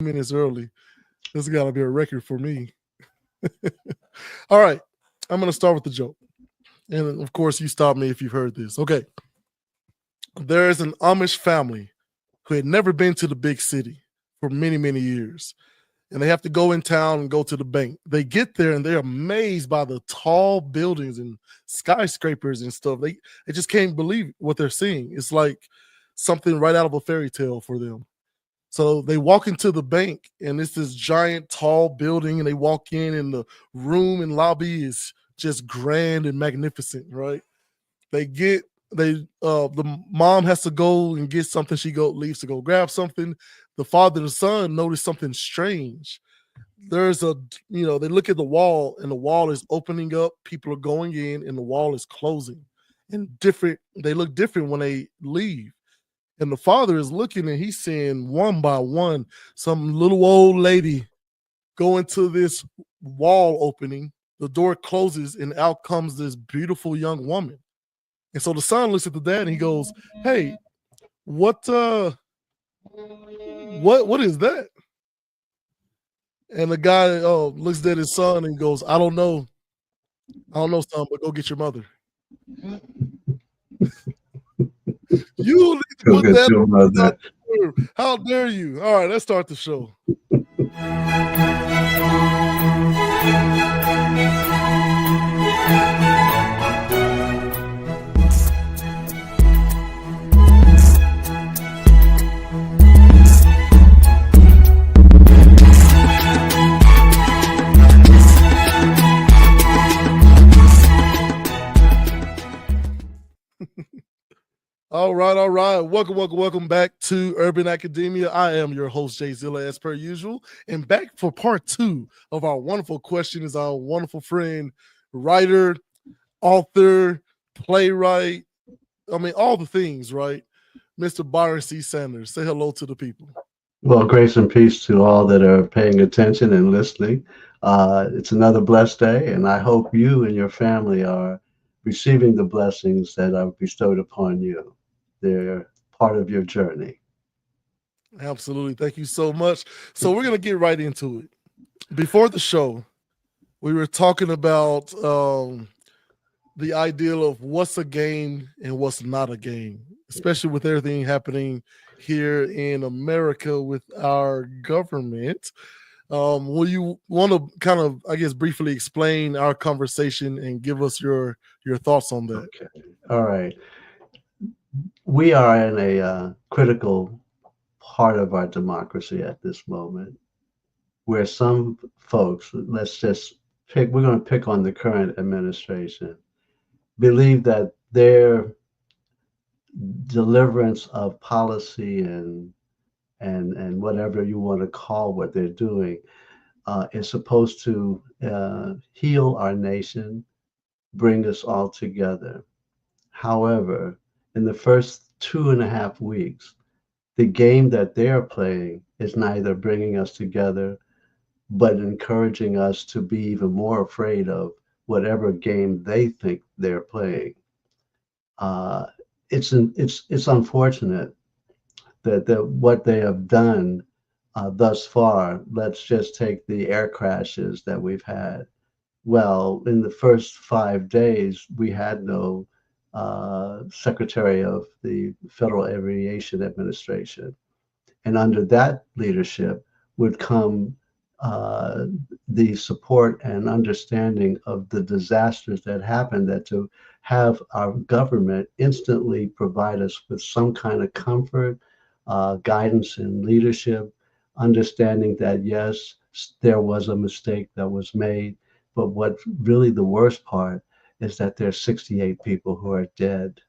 minutes early. This got to be a record for me. All right. I'm going to start with the joke. And of course, you stop me if you've heard this. Okay. There is an Amish family who had never been to the big city for many, many years. And they have to go in town and go to the bank. They get there and they're amazed by the tall buildings and skyscrapers and stuff. They just can't believe what they're seeing. It's like something right out of a fairy tale for them. So they walk into the bank and it's this giant tall building and they walk in and the room and lobby is just grand and magnificent, right? They get the mom has to go and get something. She leaves to go grab something. The father and the son notice something strange. There's they look at the wall and the wall is opening up. People are going in and the wall is closing. And they look different when they leave. And the father is looking and he's seeing one by one some little old lady go into this wall opening. The door closes and out comes this beautiful young woman. And so the son looks at the dad and he goes, "Hey, what is that?" And the guy looks at his son and goes, "I don't know. I don't know, son, but go get your mother." You need to Go put get that your mother. on. How dare you? All right, let's start the show. All right, all right. Welcome back to Urban Academia. I am your host, Jay Zilla, as per usual. And back for part 2 of our wonderful question is our wonderful friend, writer, author, playwright. I mean, all the things, right? Mr. Byron C. Saunders. Say hello to the people. Well, grace and peace to all that are paying attention and listening. It's another blessed day, and I hope you and your family are receiving the blessings that are bestowed upon you. They're part of your journey. Absolutely. Thank you so much. So we're going to get right into it. Before the show, we were talking about the ideal of what's a game and what's not a game, especially with everything happening here in America with our government. Will you want to kind of, I guess, briefly explain our conversation and give us your thoughts on that? Okay. All right. We are in a critical part of our democracy at this moment where some folks, let's just pick, we're going to pick on the current administration, believe that their deliverance of policy and whatever you want to call what they're doing is supposed to heal our nation, bring us all together. However, in the first 2.5 weeks, the game that they're playing is neither bringing us together, but encouraging us to be even more afraid of whatever game they think they're playing. Uh, it's unfortunate that what they have done thus far. Let's just take the air crashes that we've had. Well, in the first 5 days, we had no Secretary of the Federal Aviation Administration. And under that leadership would come uh, the support and understanding of the disasters that happened, that to have our government instantly provide us with some kind of comfort, guidance, and leadership, understanding that yes, there was a mistake that was made. But what really the worst part is that there's 68 people who are dead.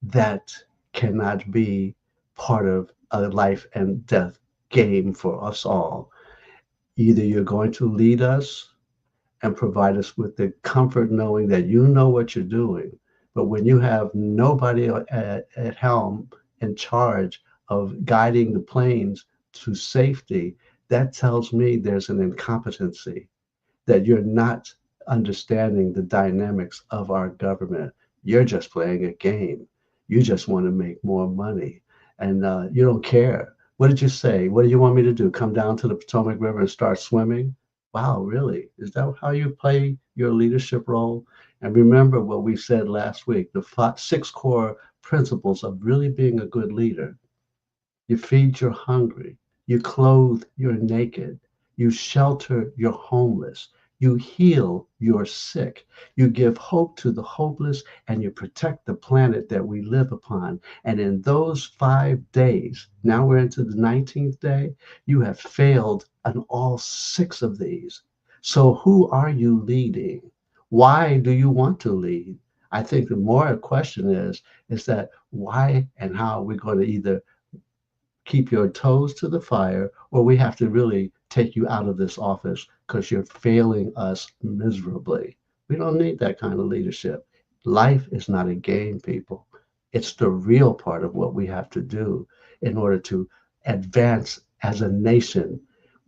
That cannot be part of a life and death game for us all. Either you're going to lead us and provide us with the comfort knowing that you know what you're doing. But when you have nobody at helm in charge of guiding the planes to safety, that tells me there's an incompetency, that you're not understanding the dynamics of our government. You're just playing a game. You just want to make more money, and you don't care What did you say? What do you want me to do? Come down to the Potomac River and start swimming? Wow, really? Is that how you play your leadership role? And remember what we said last week, the six core principles of really being a good leader. You feed your hungry. You clothe your naked. You shelter your homeless. You heal your sick. You give hope to the hopeless, and you protect the planet that we live upon. And in those 5 days, now we're into the 19th day, you have failed on all six of these. So who are you leading? Why do you want to lead? I think the more question is that why and how are we going to either keep your toes to the fire, or we have to really take you out of this office because you're failing us miserably. We don't need that kind of leadership. Life is not a game, people. It's the real part of what we have to do in order to advance as a nation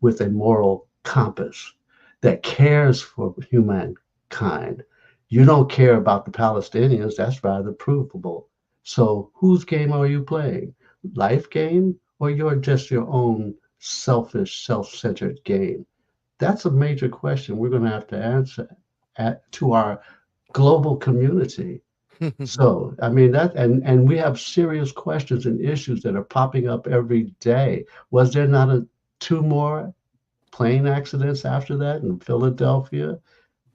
with a moral compass that cares for humankind. You don't care about the Palestinians, that's rather provable. So, whose game are you playing? Life game, or you're just your own selfish, self-centered game? That's a major question we're going to have to answer to our global community. So, I mean that, and we have serious questions and issues that are popping up every day. Was there not two more plane accidents after that in Philadelphia?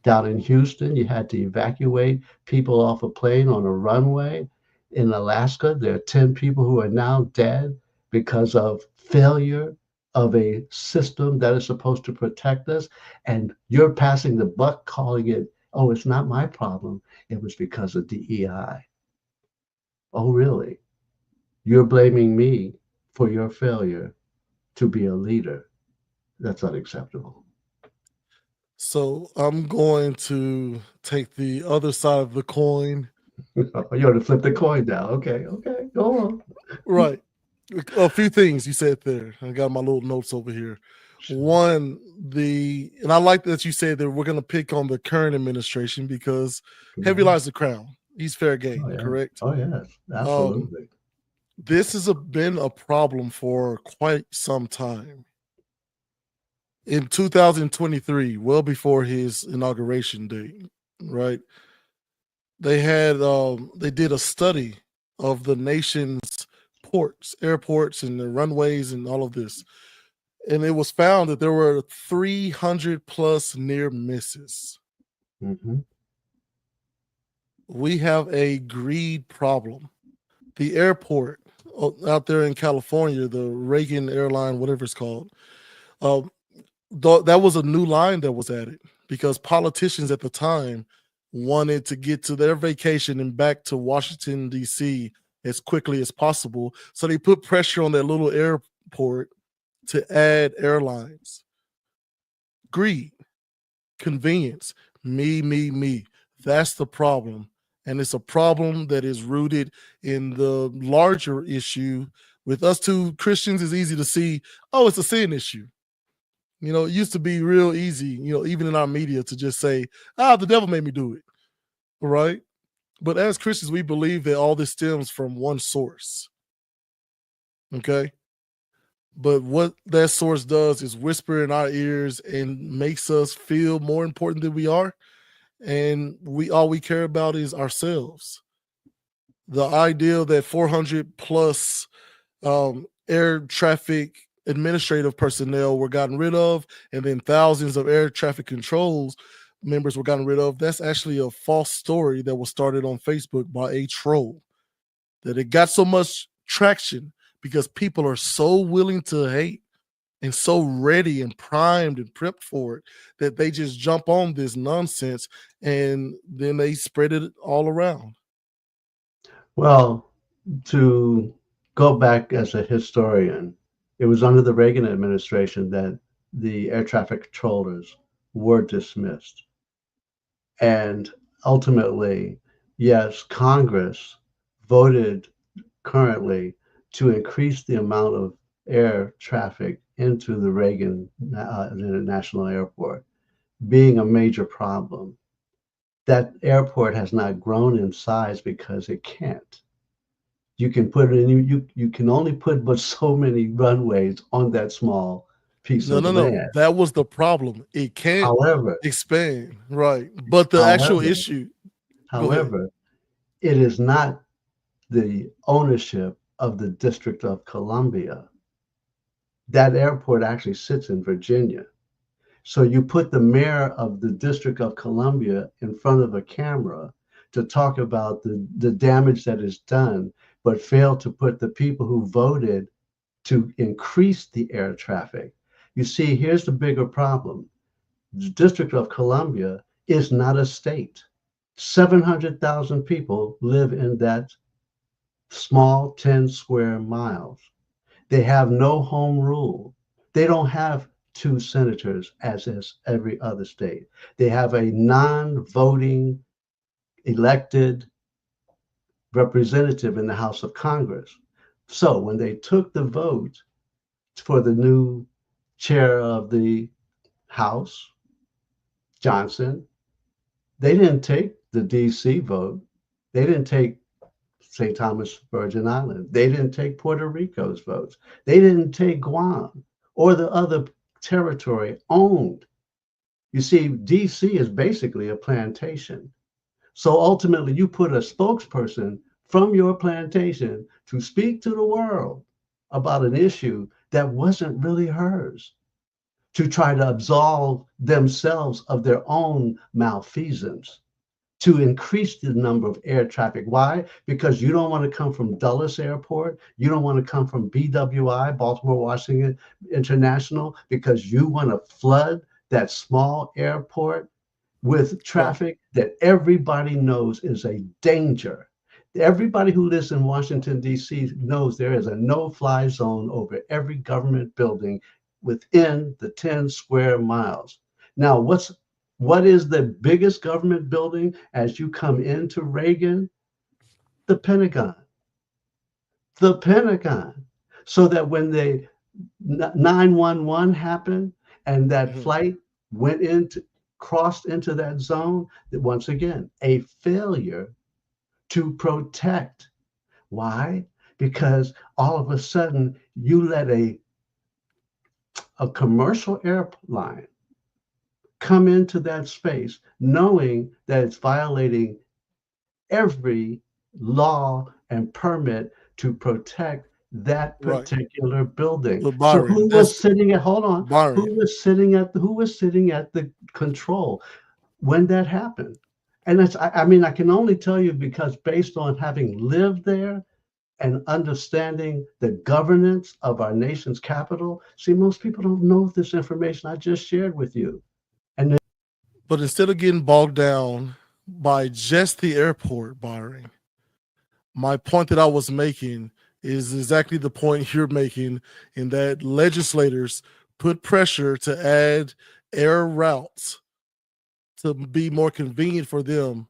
Down in Houston, you had to evacuate people off a plane on a runway. In Alaska, there are 10 people who are now dead because of failure of a system that is supposed to protect us. And you're passing the buck, calling it, oh, it's not my problem. It was because of DEI. Oh, really? You're blaming me for your failure to be a leader. That's unacceptable. So I'm going to take the other side of the coin. You want to flip the coin now. Okay, okay, go on. Right. A few things you said there. I got my little notes over here. One, and I like that you said that we're going to pick on the current administration because heavy Yeah. lies the crown. He's fair Oh, game, yeah. correct? Oh, yes. Um, Absolutely. this has been a problem for quite some time. In 2023, well before his inauguration date, right? They did a study of the nation's ports, airports, and the runways, and all of this, and it was found that there were 300 plus near misses. Hmm. We have a greed problem. The airport out there in California, the Reagan airline, whatever it's called, um, that was a new line that was added because politicians at the time wanted to get to their vacation and back to Washington D.C. as quickly as possible. So they put pressure on that little airport to add airlines. Greed, convenience, me. That's the problem. And it's a problem that is rooted in the larger issue. With us two Christians, it's easy to see, oh, it's a sin issue. It used to be real easy, even in our media to just say, the devil made me do it. Right. But as Christians, we believe that all this stems from one source. Okay. But what that source does is whisper in our ears and makes us feel more important than we are. And all we care about is ourselves. The idea that 400 plus air traffic administrative personnel were gotten rid of, and then thousands of air traffic controls members were gotten rid of. That's actually a false story that was started on Facebook by a troll. That it got so much traction because people are so willing to hate and so ready and primed and prepped for it that they just jump on this nonsense and then they spread it all around. Well, to go back as a historian, it was under the Reagan administration that the air traffic controllers were dismissed. And ultimately, yes, Congress voted currently to increase the amount of air traffic into the Reagan International Airport, being a major problem. That airport has not grown in size because it can't. You can put it in, you can only put but so many runways on that small piece No, of no, no. land. That was the problem. It can't However, expand, right? But the actual however, issue, go ahead. however, it is not the ownership of the District of Columbia. That airport actually sits in Virginia. So you put the mayor of the District of Columbia in front of a camera to talk about the damage that is done, but fail to put the people who voted to increase the air traffic. You see, here's the bigger problem. The District of Columbia is not a state. 700,000 people live in that small 10 square miles. They have no home rule. They don't have two senators as is every other state. They have a non-voting elected representative in the House of Congress. So when they took the vote for the new chair of the House, Johnson, they didn't take the DC vote. They didn't take St. Thomas Virgin Island. They didn't take Puerto Rico's votes. They didn't take Guam or the other territory owned. You see, DC is basically a plantation. So ultimately, you put a spokesperson from your plantation to speak to the world about an issue that wasn't really hers, to try to absolve themselves of their own malfeasance, to increase the number of air traffic. Why? Because you don't want to come from Dulles Airport. You don't want to come from BWI, Baltimore Washington International, because you want to flood that small airport with Right, traffic that everybody knows is a danger. Everybody who lives in Washington, D.C. knows there is a no-fly zone over every government building within the 10 square miles. Now, what is the biggest government building as you come into Reagan? The Pentagon. The Pentagon. So that when the 911 happened and that mhm, flight went into crossed into that zone, that once again, a failure to protect. Why? Because all of a sudden you let a commercial airline come into that space knowing that it's violating every law and permit to protect that right. particular building. But So Byron, who was that's sitting at, hold on, Byron. who was sitting at the control when that happened? And it's, I mean, I can only tell you because based on having lived there and understanding the governance of our nation's capital, see, most people don't know this information I just shared with you. And But instead of getting bogged down by just the airport, Byron, my point that I was making is exactly the point you're making in that legislators put pressure to add air routes to be more convenient for them,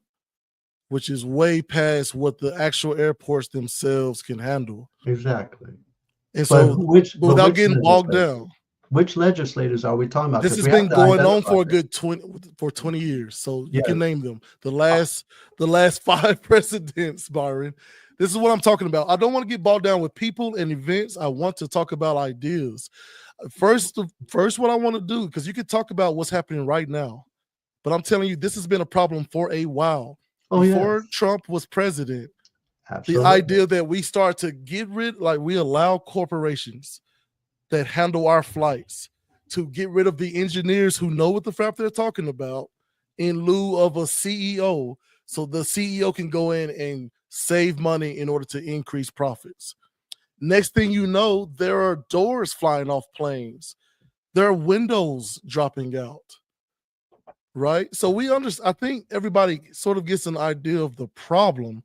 which is way past what the actual airports themselves can handle. exactly. And But so, but without which getting bogged legislators? down, Which legislators are we talking about? this Because has we have been to going on identify for a them. good 20 years. So you can Yes. name them. Uh, The last five presidents, Byron. This is what I'm talking about. I don't want to get bogged down with people and events. I want to talk about ideas. First, what I want to do, because you could talk about what's happening right now, but I'm telling you, this has been a problem for a while. oh, Before yes, Trump was president, the absolutely. idea that we start to get rid, like we allow corporations that handle our flights to get rid of the engineers who know what the crap they're talking about in lieu of a CEO, so the CEO can go in and save money in order to increase profits. Next thing you know, there are doors flying off planes. There are windows dropping out, right? So we understand. I think everybody sort of gets an idea of the problem.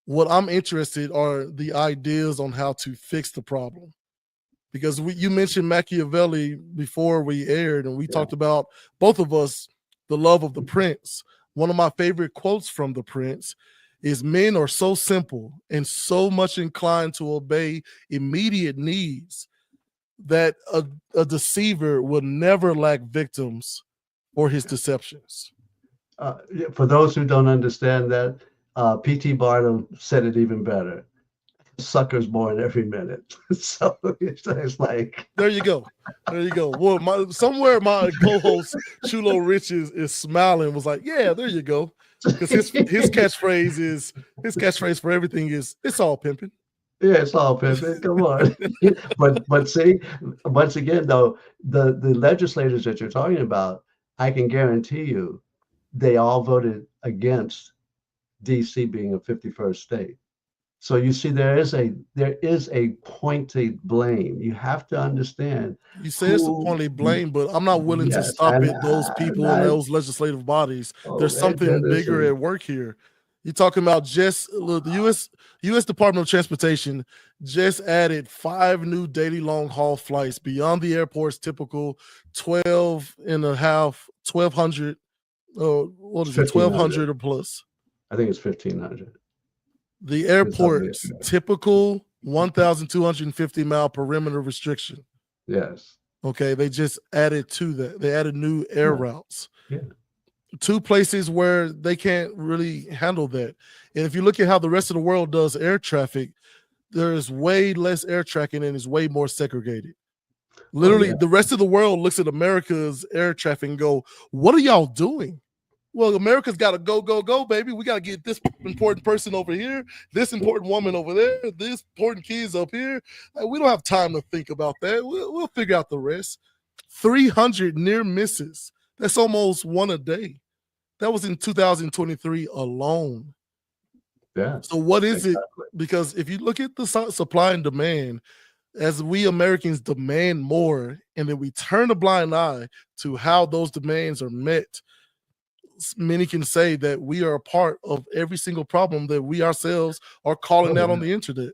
What I'm interested are the ideas on how to fix the problem, because you mentioned Machiavelli before we aired, and we Yeah. talked about both of us the love of the prince. One of my favorite quotes from the prince is, men are so simple and so much inclined to obey immediate needs that a deceiver will never lack victims for his deceptions. Yeah, for those who don't understand that, P.T. Barnum said it even better. suckers born every minute. So it's like, There you go. There you go. Well, somewhere my co-host Chulo Rich is smiling. Was like, yeah, there you go. Because his catchphrase for everything is it's all pimping. yeah, it's all pimping. Come on. But see, once again though, the legislators that you're talking about, I can guarantee you, they all voted against DC being a 51st state. So you see, there is a pointed blame. You have to understand You say it's a who. pointedly blame, but I'm not willing to Yes, stop and it. Those people in I those legislative bodies, oh there's man, something bigger listen, at work here. You're talking about just look, the U.S. Department of Transportation just added 5 new daily long haul flights beyond the airport's typical 12 and a half, 1,200. What it's is it? 1,500. 1,200 or plus. I think it's 1,500. The It's up there. airport's typical 1,250-mile perimeter restriction. Yes. Okay, they just added to that. They added new air Yeah. routes. Yeah. 2 places where they can't really handle that. And if you look at how the rest of the world does air traffic, there is way less air traffic and is way more segregated. Oh Literally, yeah. the rest of the world looks at America's air traffic and go, "What are y'all doing?" Well, America's got to go, go, go, baby. We got to get this important person over here, this important woman over there, this important kids up here. We don't have time to think about that. We'll figure out the rest. 300 near misses. That's almost one a day. That was in 2023 alone. Yeah. So what is it? Exactly. Because if you look at the supply and demand, as we Americans demand more, and then we turn a blind eye to how those demands are met, many can say that we are a part of every single problem that we ourselves are calling Oh out on yeah. the internet.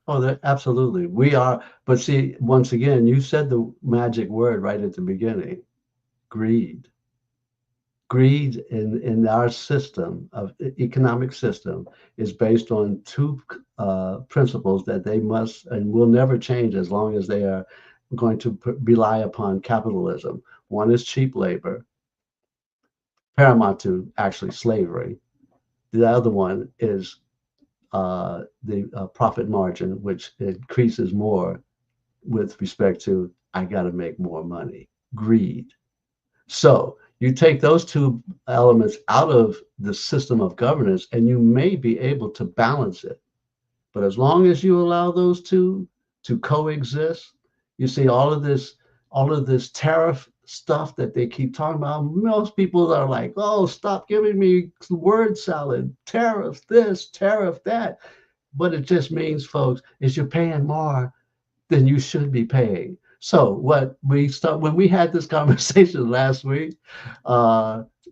Oh, absolutely. We are. But see, once again, you said the magic word right at the beginning: greed. Greed in our system of economic system is based on two principles that they must and will never change as long as they are going to rely upon capitalism. One is cheap labor, paramount to actually slavery. The other one is the profit margin, which increases more with respect to I got to make more money. Greed. So you take those two elements out of the system of governance, and you may be able to balance it. But as long as you allow those two to coexist, you see all of this tariff stuff that they keep talking about. Most people are like, "Oh, stop giving me word salad, tariff this, tariff that." What it just means, folks, is you're paying more than you should be paying. So what we start when we had this conversation last week,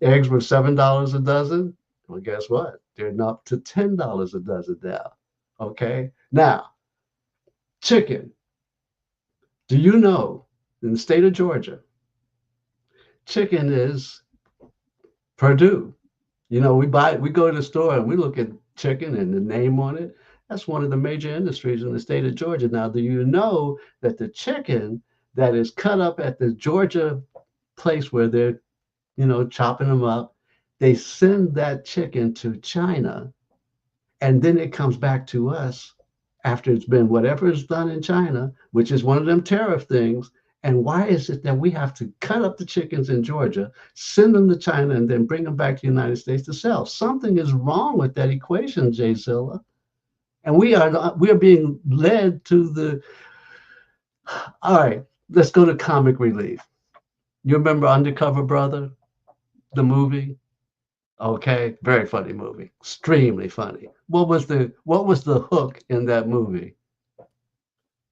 eggs were $7 a dozen. Well, guess what? They're up to $10 a dozen now. Okay. Now, chicken. Do you know in the state of Georgia, chicken is Purdue? We go to the store and we look at chicken and the name on it. That's one of the major industries in the state of Georgia. Now, do you know that the chicken that is cut up at the Georgia place where they're, chopping them up, they send that chicken to China and then it comes back to us after it's been whatever is done in China, which is one of them tariff things. And why is it that we have to cut up the chickens in Georgia, send them to China, and then bring them back to the United States to sell? Something is wrong with that equation, Jay Zilla. And we are being led to the. All right, let's go to comic relief. You remember Undercover Brother, the movie? Okay, very funny movie, extremely funny. What was the hook in that movie?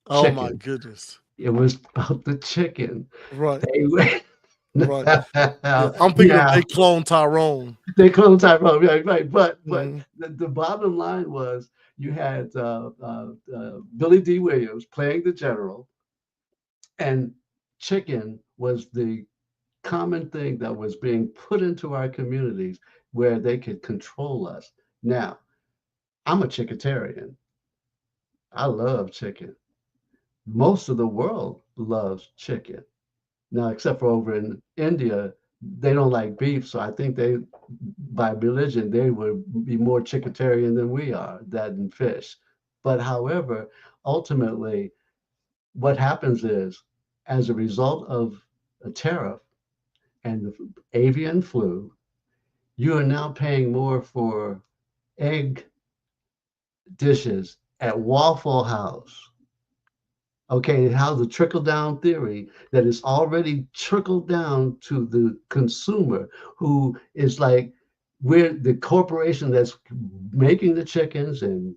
Oh my Chicken. goodness. It was about the chicken. Right. They Right. Yeah. I'm thinking of yeah, they clone Tyrone. they clone Tyrone, right, right. But Mhm. the bottom line was you had Billy D. Williams playing the general, and chicken was the common thing that was being put into our communities where they could control us. Now, I'm a chicketarian. I love chicken. Most of the world loves chicken. Now, except for over in India, they don't like beef, so I think by religion, they would be more chicketarian than we are, that and fish. But however, ultimately, what happens is, as a result of a tariff and the avian flu, you are now paying more for egg dishes at Waffle House. Okay, how the trickle down theory that is already trickled down to the consumer, who is like, we're the corporation that's making the chickens and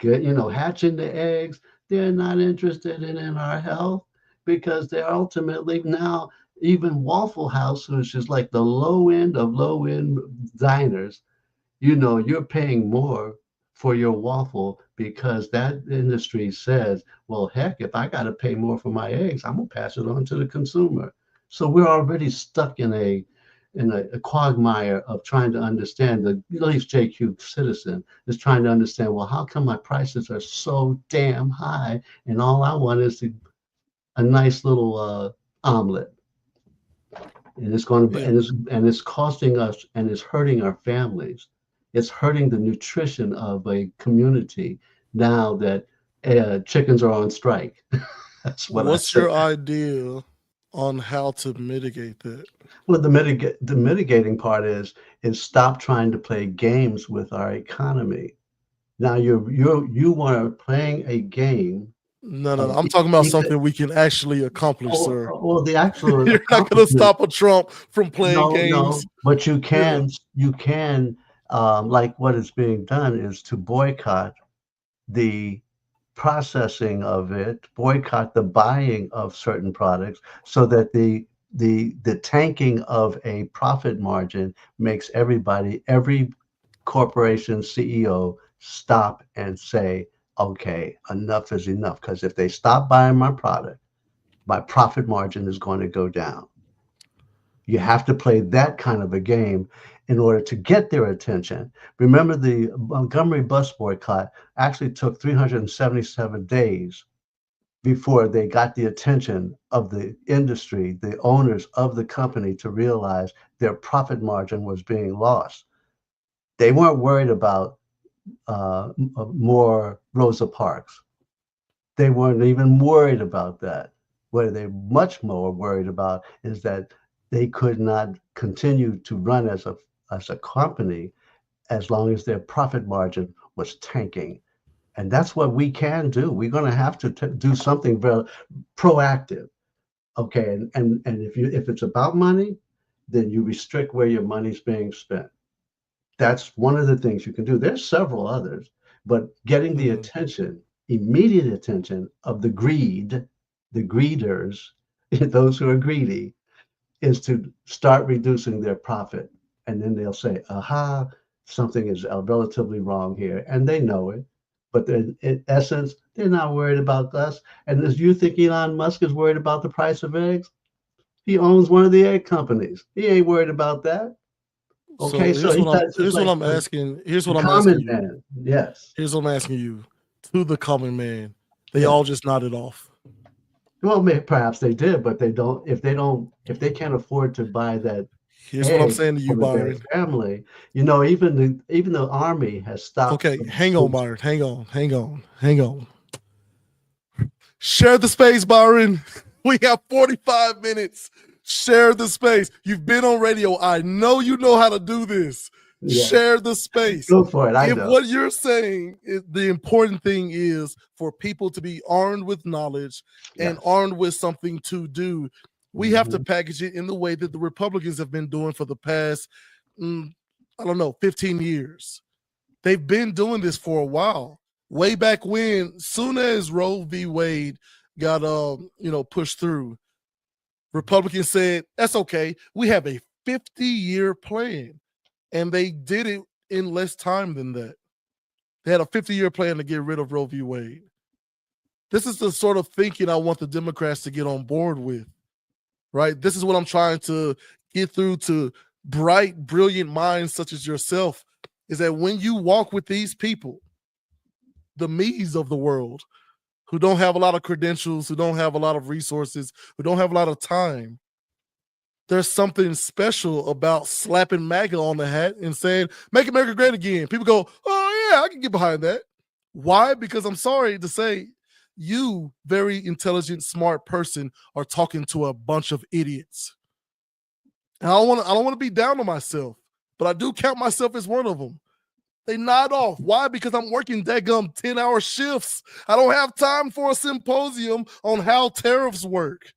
hatching the eggs. They're not interested in our health, because they're ultimately now, even Waffle House, which is like the low end of low end diners, you're paying more for your waffle, because that industry says, well, heck, if I got to pay more for my eggs, I'm gonna pass it on to the consumer. So we're already stuck in a quagmire of trying to understand. The at least JQ citizen is trying to understand, well, how come my prices are so damn high, and all I want is a nice little omelet, and it's going to Yeah. and it's costing us, and it's hurting our families. It's hurting the nutrition of a community now that chickens are on strike. That's what I What's say. your idea on how to mitigate that? Well, the mitigating part is stop trying to play games with our economy. Now you are playing a game No, no, no. of I'm talking about something we can actually accomplish, sir. the actual You're not going to accomplishment. stop a Trump from playing No, games. no, but you Yeah. can, like what is being done is to boycott the processing of it, boycott the buying of certain products, so that the tanking of a profit margin makes every corporation CEO stop and say, okay, enough is enough. Because if they stop buying my product, my profit margin is going to go down. You have to play that kind of a game in order to get their attention. Remember, the Montgomery bus boycott actually took 377 days before they got the attention of the industry, the owners of the company, to realize their profit margin was being lost. They weren't worried about more Rosa Parks. They weren't even worried about that. What they're much more worried about is that they could not continue to run as a company as long as their profit margin was tanking. And that's what we can do. We're going to have to do something very proactive. Okay, and if it's about money, then you restrict where your money's being spent. That's one of the things you can do. There's several others, but getting the Mhm. attention, immediate attention of the greeders, those who are greedy, is to start reducing their profit. And then they'll say, aha, something is relatively wrong here. And they know it. But in essence, they're not worried about us. And as you think Elon Musk is worried about the price of eggs, he owns one of the egg companies. He ain't worried about that. Okay, So so it's just here's what like I'm asking. Here's the what I'm asking common you. man. Yes. Here's what I'm asking you. To the common man, they Yes. all just nodded off. Well, perhaps they did, but they don't. If they can't afford to buy that Here's what I'm egg saying to you, for their Byron. family, even the army has stopped. Okay, hang on, Byron. Hang on. Share the space, Byron. We have 45 minutes. Share the space. You've been on radio. I know you know how to do this. Yeah, Share the space. go for it. I If know. what you're saying is the important thing is for people to be armed with knowledge and Yes. armed with something to do, we have to Mhm. package it in the way that the Republicans have been doing for the past, I don't know, 15 years. They've been doing this for a while. Way back when, soon as Roe v. Wade got pushed through, Republicans said, that's okay. We have a 50-year plan. And they did it in less time than that. They had a 50-year plan to get rid of Roe v. Wade. This is the sort of thinking I want the Democrats to get on board with, right? This is what I'm trying to get through to bright, brilliant minds such as yourself, is that when you walk with these people, the me's of the world, who don't have a lot of credentials, who don't have a lot of resources, who don't have a lot of time, there's something special about slapping MAGA on the hat and saying, make America great again. People go, oh, yeah, I can get behind that. Why? Because I'm sorry to say, you, very intelligent, smart person, are talking to a bunch of idiots. And I don't want to be down on myself, but I do count myself as one of them. They nod off. Why? Because I'm working daggum 10-hour shifts. I don't have time for a symposium on how tariffs work.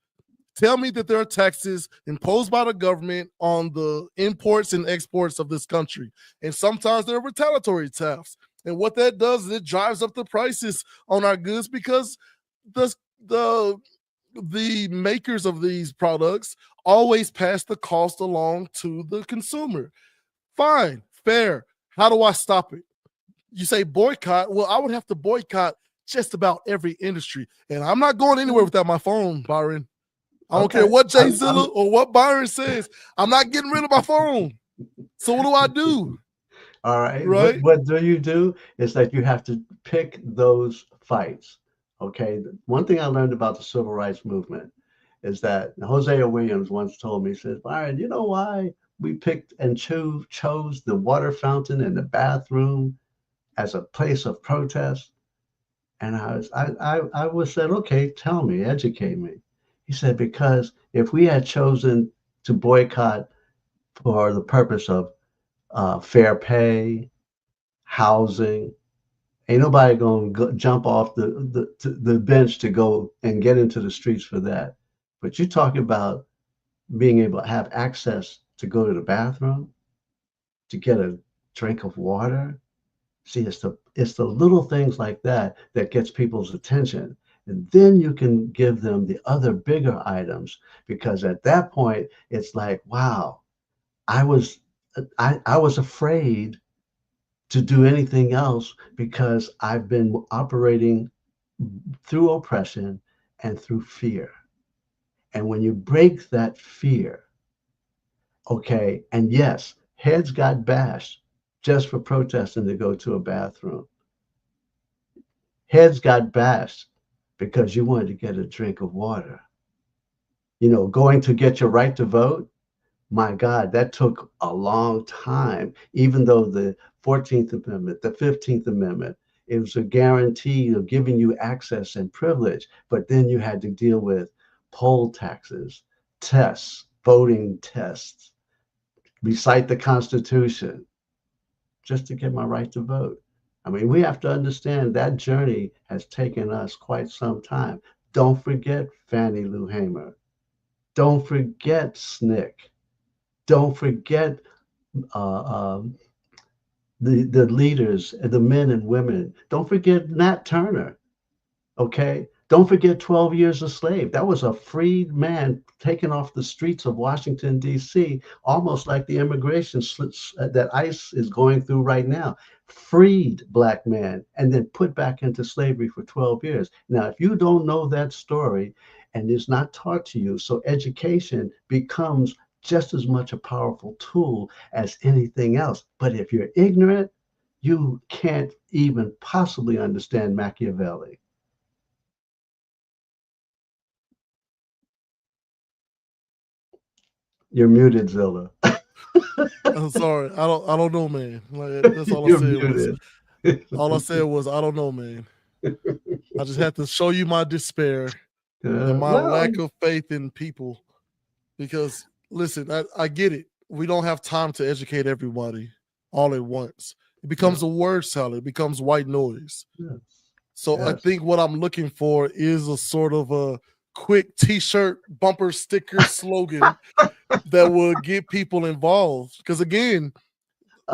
Tell me that there are taxes imposed by the government on the imports and exports of this country. And sometimes there are retaliatory tariffs. And what that does is it drives up the prices on our goods because the the the makers of these products always pass the cost along to the consumer. Fine, fair. How do I stop it? You say boycott. Well, I would have to boycott just about every industry. And I'm not going anywhere without my phone, Byron. I don't care Okay. what Jay Zilla or what Byron says. I'm not getting rid of my phone. So what do I do? All right. Right? What do you do is that you have to pick those fights. Okay. One thing I learned about the civil rights movement is that Hosea Williams once told me, he says, Byron, you know why we picked and chose the water fountain and the bathroom as a place of protest? And I was said, okay, tell me, educate me. He said, because if we had chosen to boycott for the purpose of fair pay, housing, ain't nobody gonna jump off the bench to go and get into the streets for that. But you talk about being able to have access to go to the bathroom, to get a drink of water. See, it's the little things like that that gets people's attention. And then you can give them the other bigger items because at that point it's like, wow, I was I was afraid to do anything else because I've been operating through oppression and through fear. And when you break that fear, okay, and yes, heads got bashed just for protesting to go to a bathroom. Heads got bashed because you wanted to get a drink of water. Going to get your right to vote, my God, that took a long time, even though the 14th Amendment, the 15th Amendment, it was a guarantee of giving you access and privilege. But then you had to deal with poll taxes, tests, voting tests, recite the Constitution just to get my right to vote. I mean, we have to understand that journey has taken us quite some time. Don't forget Fannie Lou Hamer. Don't forget SNCC. Don't forget uh, um, the leaders, the men and women. Don't forget Nat Turner. Okay. Don't forget 12 Years a Slave. That was a freed man taken off the streets of Washington, D.C., almost like the immigration that ICE is going through right now. Freed Black man and then put back into slavery for 12 years. Now, if you don't know that story and it's not taught to you, so education becomes just as much a powerful tool as anything else. But if you're ignorant, you can't even possibly understand Machiavelli. You're muted, Zilla. I'm sorry. I don't know, man. Like, that's all I You're said was muted. I don't know, man. I just had to show you my despair and my Well, lack of faith in people. Because listen, I get it. We don't have time to educate everybody all at once. It becomes yeah, a word salad, it becomes white noise. yes, So I yes. think what I'm looking for is a sort of a quick t-shirt bumper sticker slogan that will get people involved. Because again,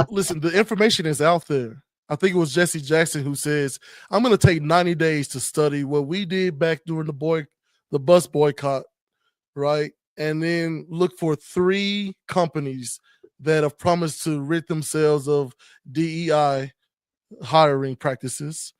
listen, the information is out there. I think it was Jesse Jackson who says, I'm gonna take 90 days to study what we did back during the bus boycott, right? And then look for 3 companies that have promised to rid themselves of DEI hiring practices.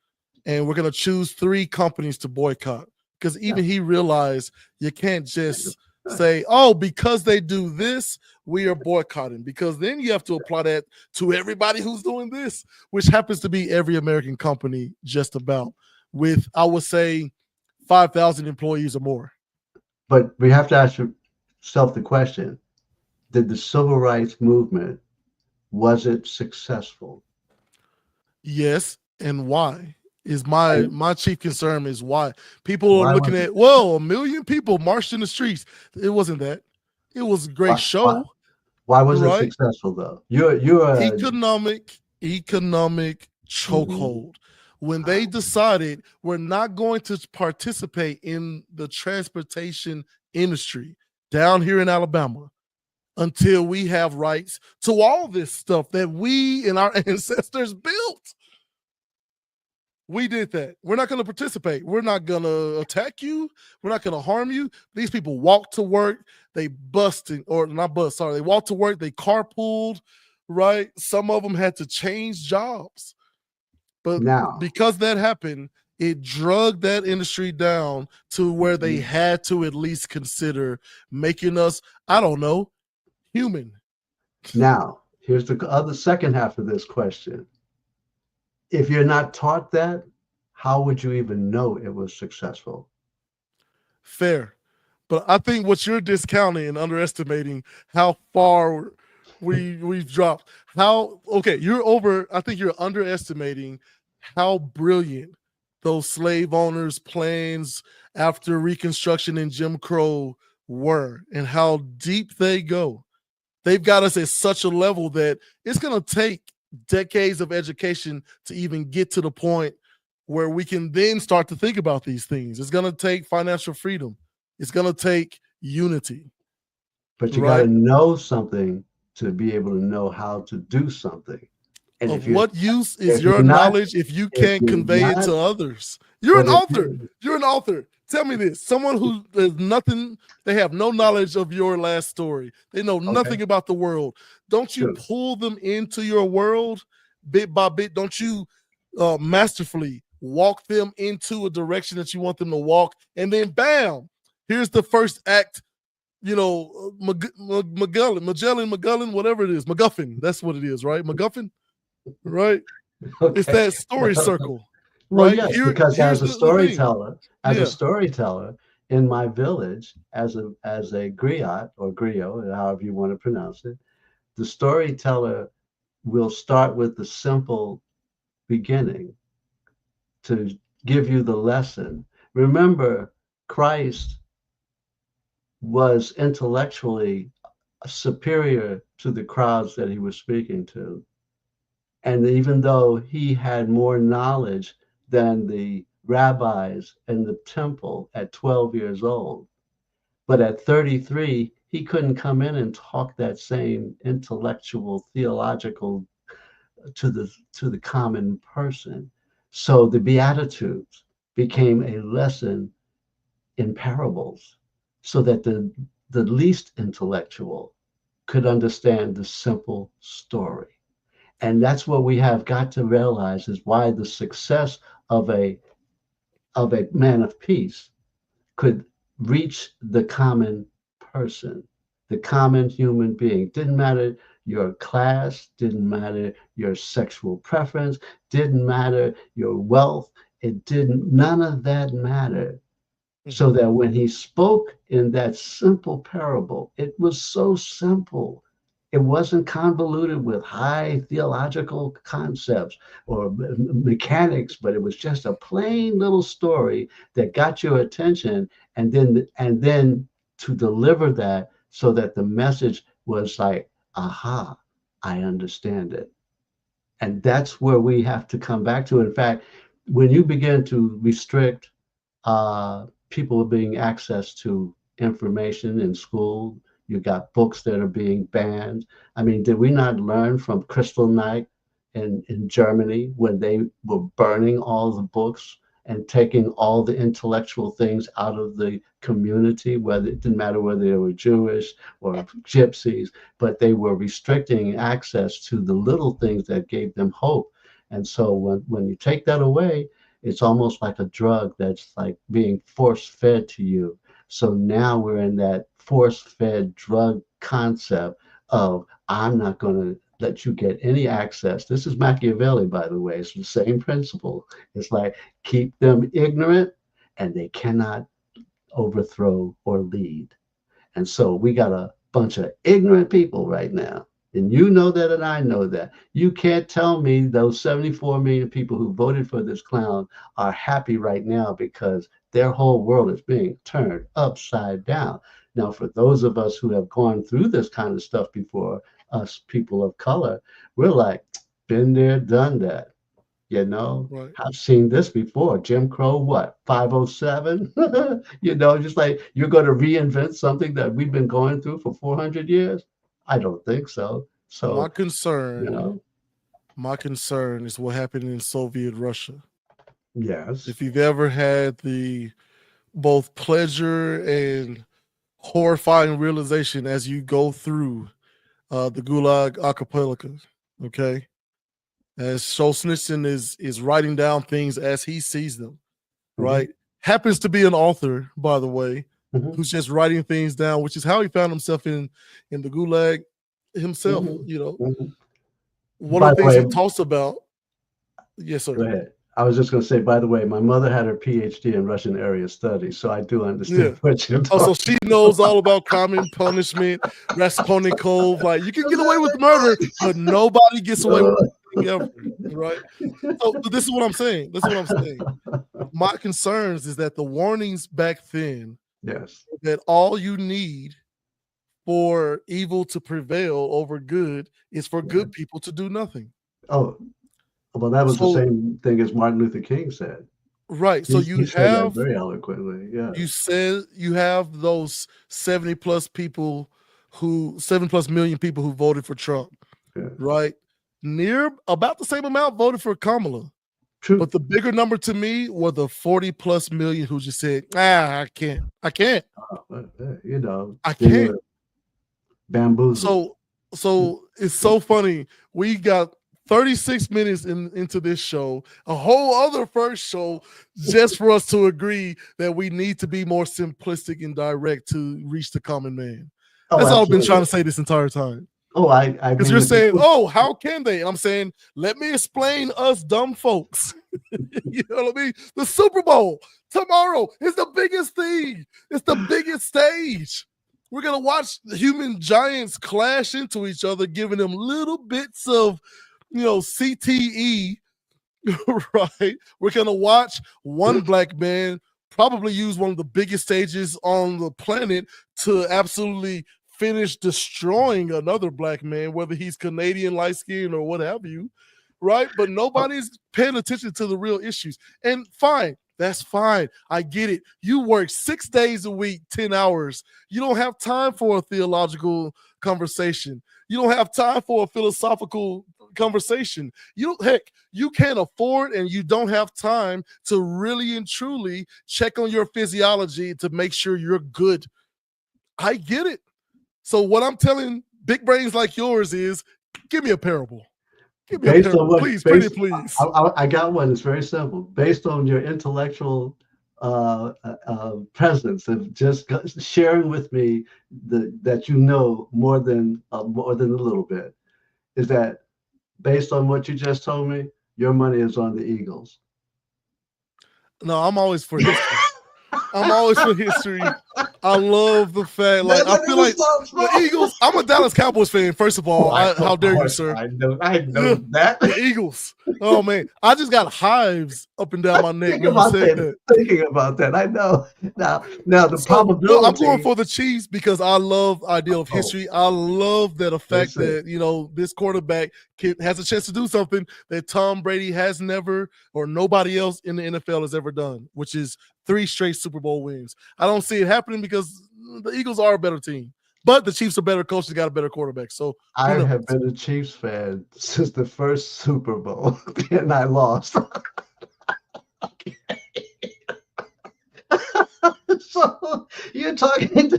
And we're going to choose 3 companies to boycott. Because Yeah. even he realized you can't just say, oh, because they do this, we are boycotting. Because then you have to apply that to everybody who's doing this, which happens to be every American company just about, with, I would say, 5,000 employees or more. But we have to ask yourself the question, did the civil rights movement, was it successful? Yes, and why? is my And my chief concern is why people are why looking was it? at, well, a million people marched in the streets. It wasn't that. It was a great Why, why, show, why was it right? successful though? You're a Economic mhm. chokehold. When they decided we're not going to participate in the transportation industry down here in Alabama until we have rights to all this stuff that we and our ancestors built. We did that. We're not going to participate. We're not going to attack you. We're not going to harm you. These people walked to work. They busted, or not bust, sorry. They walked to work. They carpooled, right? Some of them had to change jobs. But Now, because that happened, it drugged that industry down to where they mhm. had to at least consider making us, I don't know, human. Now, here's the other second half of this question. If you're not taught that, how would you even know it was successful? Fair. But I think what you're discounting and underestimating how far we've dropped. How okay, you're over, I think you're underestimating how brilliant those slave owners' plans after Reconstruction and Jim Crow were and how deep they go. They've got us at such a level that it's going to take decades of education to even get to the point where we can then start to think about these things. It's going to take financial freedom. It's going to take unity, But you got to right? know something to be able to know how to do something. And Of what use is if you're your not knowledge if you if can't you're convey it not to others? You're an but if author. you You're an author. Tell me this. Someone who does nothing, they have no knowledge of your last story. They know okay, nothing about the world. Don't you true. pull them into your world bit by bit? Don't you masterfully walk them into a direction that you want them to walk? And then, bam, here's the first act, Magellan, whatever it is, MacGuffin. That's what it is, right? MacGuffin, right? It's Okay. that story circle, Well, right? yes, because Here's the thing. as a Yeah. storyteller in my village, as a griot or griot, however you want to pronounce it, the storyteller will start with the simple beginning to give you the lesson. Remember, Christ was intellectually superior to the crowds that he was speaking to. And even though he had more knowledge than the rabbis in the temple at 12 years old, but at 33, he couldn't come in and talk that same intellectual, theological to the common person. So the Beatitudes became a lesson in parables so that the least intellectual could understand the simple story. And that's what we have got to realize is why the success of a man of peace could reach the common person, the common human being. Didn't matter your class, didn't matter your sexual preference, didn't matter your wealth. It didn't, none of that mattered. So Mhm. that when he spoke in that simple parable, it was so simple. It wasn't convoluted with high theological concepts or mechanics, but it was just a plain little story that got your attention, and then to deliver that so that the message was like, aha, I understand it. And that's where we have to come back to. In fact, when you begin to restrict people being access to information in school. You got books that are being banned. I mean, did we not learn from Crystal Night in Germany when they were burning all the books and taking all the intellectual things out of the community, whether it didn't matter whether they were Jewish or gypsies, but they were restricting access to the little things that gave them hope. And so when you take that away, it's almost like a drug that's like being force fed to you. So now we're in that force fed drug concept of I'm not going to let you get any access. This is Machiavelli, by the way. It's the same principle. It's like keep them ignorant and they cannot overthrow or lead. And so we got a bunch of ignorant people right now. And you know that, and I know that. You can't tell me those 74 million people who voted for this clown are happy right now because their whole world is being turned upside down. Now, for those of us who have gone through this kind of stuff before, us people of color, we're like, been there, done that. You know, Right. I've seen this before. Jim Crow, what, 507? Just like you're going to reinvent something that we've been going through for 400 years? I don't think so. My So, you concern, know, my concern is what happened in Soviet Russia. yes. If you've ever had the both pleasure and horrifying realization as you go through the Gulag Archipelago, okay, as Solzhenitsyn is writing down things as he sees them, Hmm. right? Happens to be an author, by the way, Hmm. who's just writing things down, which is how he found himself in the Gulag himself. Hmm. You know, Hmm. one of By the the things he way, talks about. Yes, sir. go ahead. I was just going to say, by the way, my mother had her PhD in Russian area studies, so I do Yeah. understand what you're Oh, so talking she knows all about crime and punishment, Raskolnikov. Like you can get away with murder, but nobody gets away with anything ever, right? So, but this is what I'm saying. This is what I'm saying. about. My concerns is that the warnings back then Yes. that all you need for evil to prevail over good is for Yeah. good people to do nothing. Oh, well, that was the So same thing as Martin Luther King said. right. So He said that very eloquently. Yeah. you have those 70 plus people who 7 plus million people who voted for Trump, Yeah. right? Near about the same amount voted for Kamala. But True. the bigger number to me were the 40 plus million who just said, I can't. I can't. I They can't. were bamboozled. So it's so funny. We got 36 minutes into this show, a whole other first show, just for us to agree that we need to be more simplistic and direct to reach the common man. Oh, That's all I've been trying absolutely. to say this entire time. Oh, I Because mean, you're if you saying, put, oh, how can they? I'm saying, let me explain us dumb folks. You know what I mean? The Super Bowl tomorrow is the biggest thing. It's the biggest stage. We're gonna watch the human giants clash into each other, giving them little bits of, CTE. Right? We're gonna watch one black man probably use one of the biggest stages on the planet to absolutely finish destroying another black man, whether he's Canadian, light skinned, or what have you. Right? But oh, nobody's paying attention to the real issues. And fine, that's fine. I get it. You work 6 days a week, 10 hours. You don't have time for a theological conversation. You don't have time for a philosophical conversation. Heck, you can't afford and you don't have time to really and truly check on your physiology to make sure you're good. I get it. So what I'm telling big brains like yours is give me a parable. Give me a based on parable, what, please, pretty based, please. I got one. It's very simple. Based on your intellectual presence of just sharing with me that you know more than a little bit, is that based on what you just told me, your money is on the Eagles. No, I'm always for history. I'm always for history. I love the fact, like, I Look feel at the like stop the small. Eagles. I'm a Dallas Cowboys fan, first of all. Of How dare you, course, sir? I Yeah, know that. the Eagles. Oh man, I just got hives up and down my neck Think when you about said that. that. Thinking about that, I know. Now the So no, I'm going probability. for the Chiefs because I love the idea of Oh, history. I love that the fact listen. that this quarterback has a chance to do something that Tom Brady has never or nobody else in the NFL has ever done, which is 3 straight Super Bowl wins. I don't see it happening because the Eagles are a better team, but the Chiefs are better coached. They got a better quarterback. So who I knows? have been a Chiefs fan since the first Super Bowl, and I lost. So you're talking.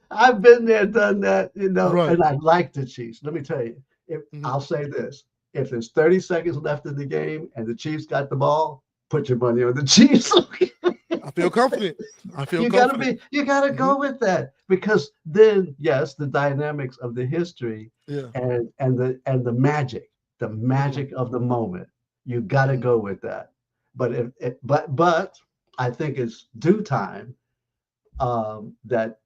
I've been there, done that, Right. and I like the Chiefs. Let me tell you, if Mhm. I'll say this: if there's 30 seconds left in the game and the Chiefs got the ball, put your money on the Chiefs. I feel confident. I feel You gotta confident. be, you gotta Mhm. go with that because then, yes, the dynamics of the history Yeah. and the Mhm. magic of the moment, you gotta Mhm. go with that. But but I think it's due time that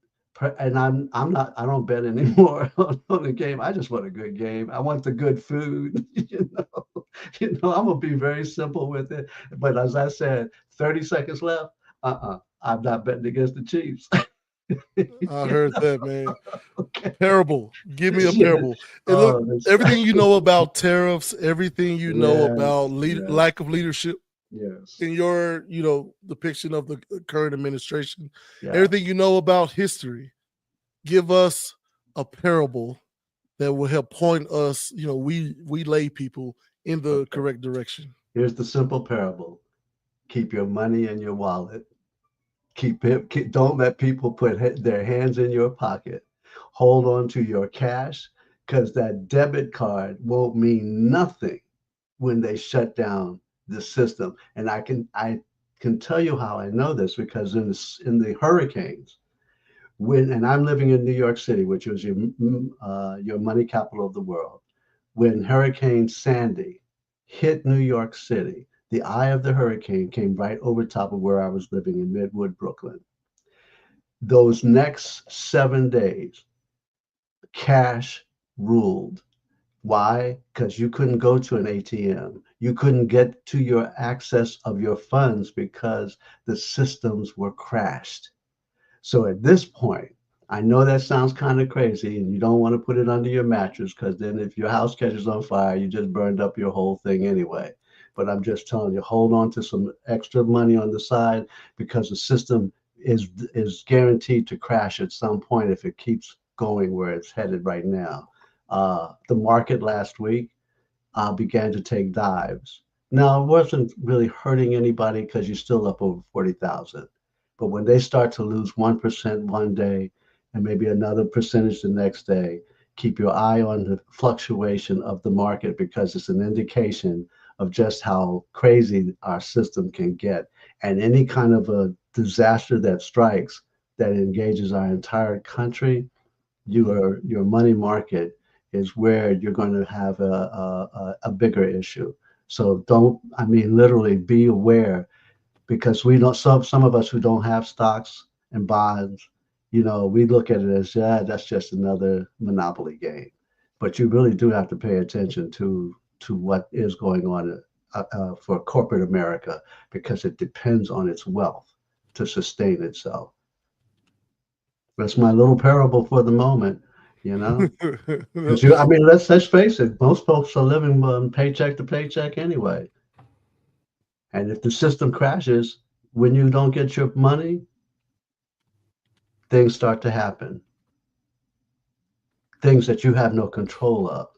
And I'm not, I don't bet anymore on the game. I just want a good game. I want the good food. I'm gonna be very simple with it. But as I said, 30 seconds left. I'm not betting against the Chiefs. I heard that, man. Okay. Parable. Give me a Yeah. parable. And look, Oh, that's everything you know about tariffs, everything you know about yes, yes, lack of leadership yes, in your, depiction of the current administration, yeah. everything you know about history, give us a parable that will help point us, we lay people in the Okay. correct direction. Here's the simple parable. Keep your money in your wallet. Don't let people put their hands in your pocket. Hold on to your cash because that debit card won't mean nothing when they shut down the system. And I can tell you how I know this because in the hurricanes, and I'm living in New York City, which was your money capital of the world, when Hurricane Sandy hit New York City, the eye of the hurricane came right over top of where I was living in Midwood, Brooklyn. Those next 7 days, cash ruled. Why? Because you couldn't go to an ATM. You couldn't get to your access of your funds because the systems were crashed. So at this point, I know that sounds kind of crazy and you don't want to put it under your mattress because then if your house catches on fire, you just burned up your whole thing anyway. But I'm just telling you, hold on to some extra money on the side because the system is guaranteed to crash at some point if it keeps going where it's headed right now. The market last week began to take dives. Now, it wasn't really hurting anybody because you're still up over 40,000. But when they start to lose 1% one day and maybe another percentage the next day, keep your eye on the fluctuation of the market because it's an indication of just how crazy our system can get. And any kind of a disaster that strikes that engages our entire country, your money market is where you're going to have a bigger issue. So don't, I mean, literally be aware because we don't, some of us who don't have stocks and bonds, we look at it as, yeah, that's just another monopoly game. But you really do have to pay attention to what is going on for corporate America because it depends on its wealth to sustain itself. That's my little parable for the moment, you know. Because I mean, let's face it, most folks are living paycheck to paycheck anyway. And if the system crashes when you don't get your money, things start to happen, things that you have no control of.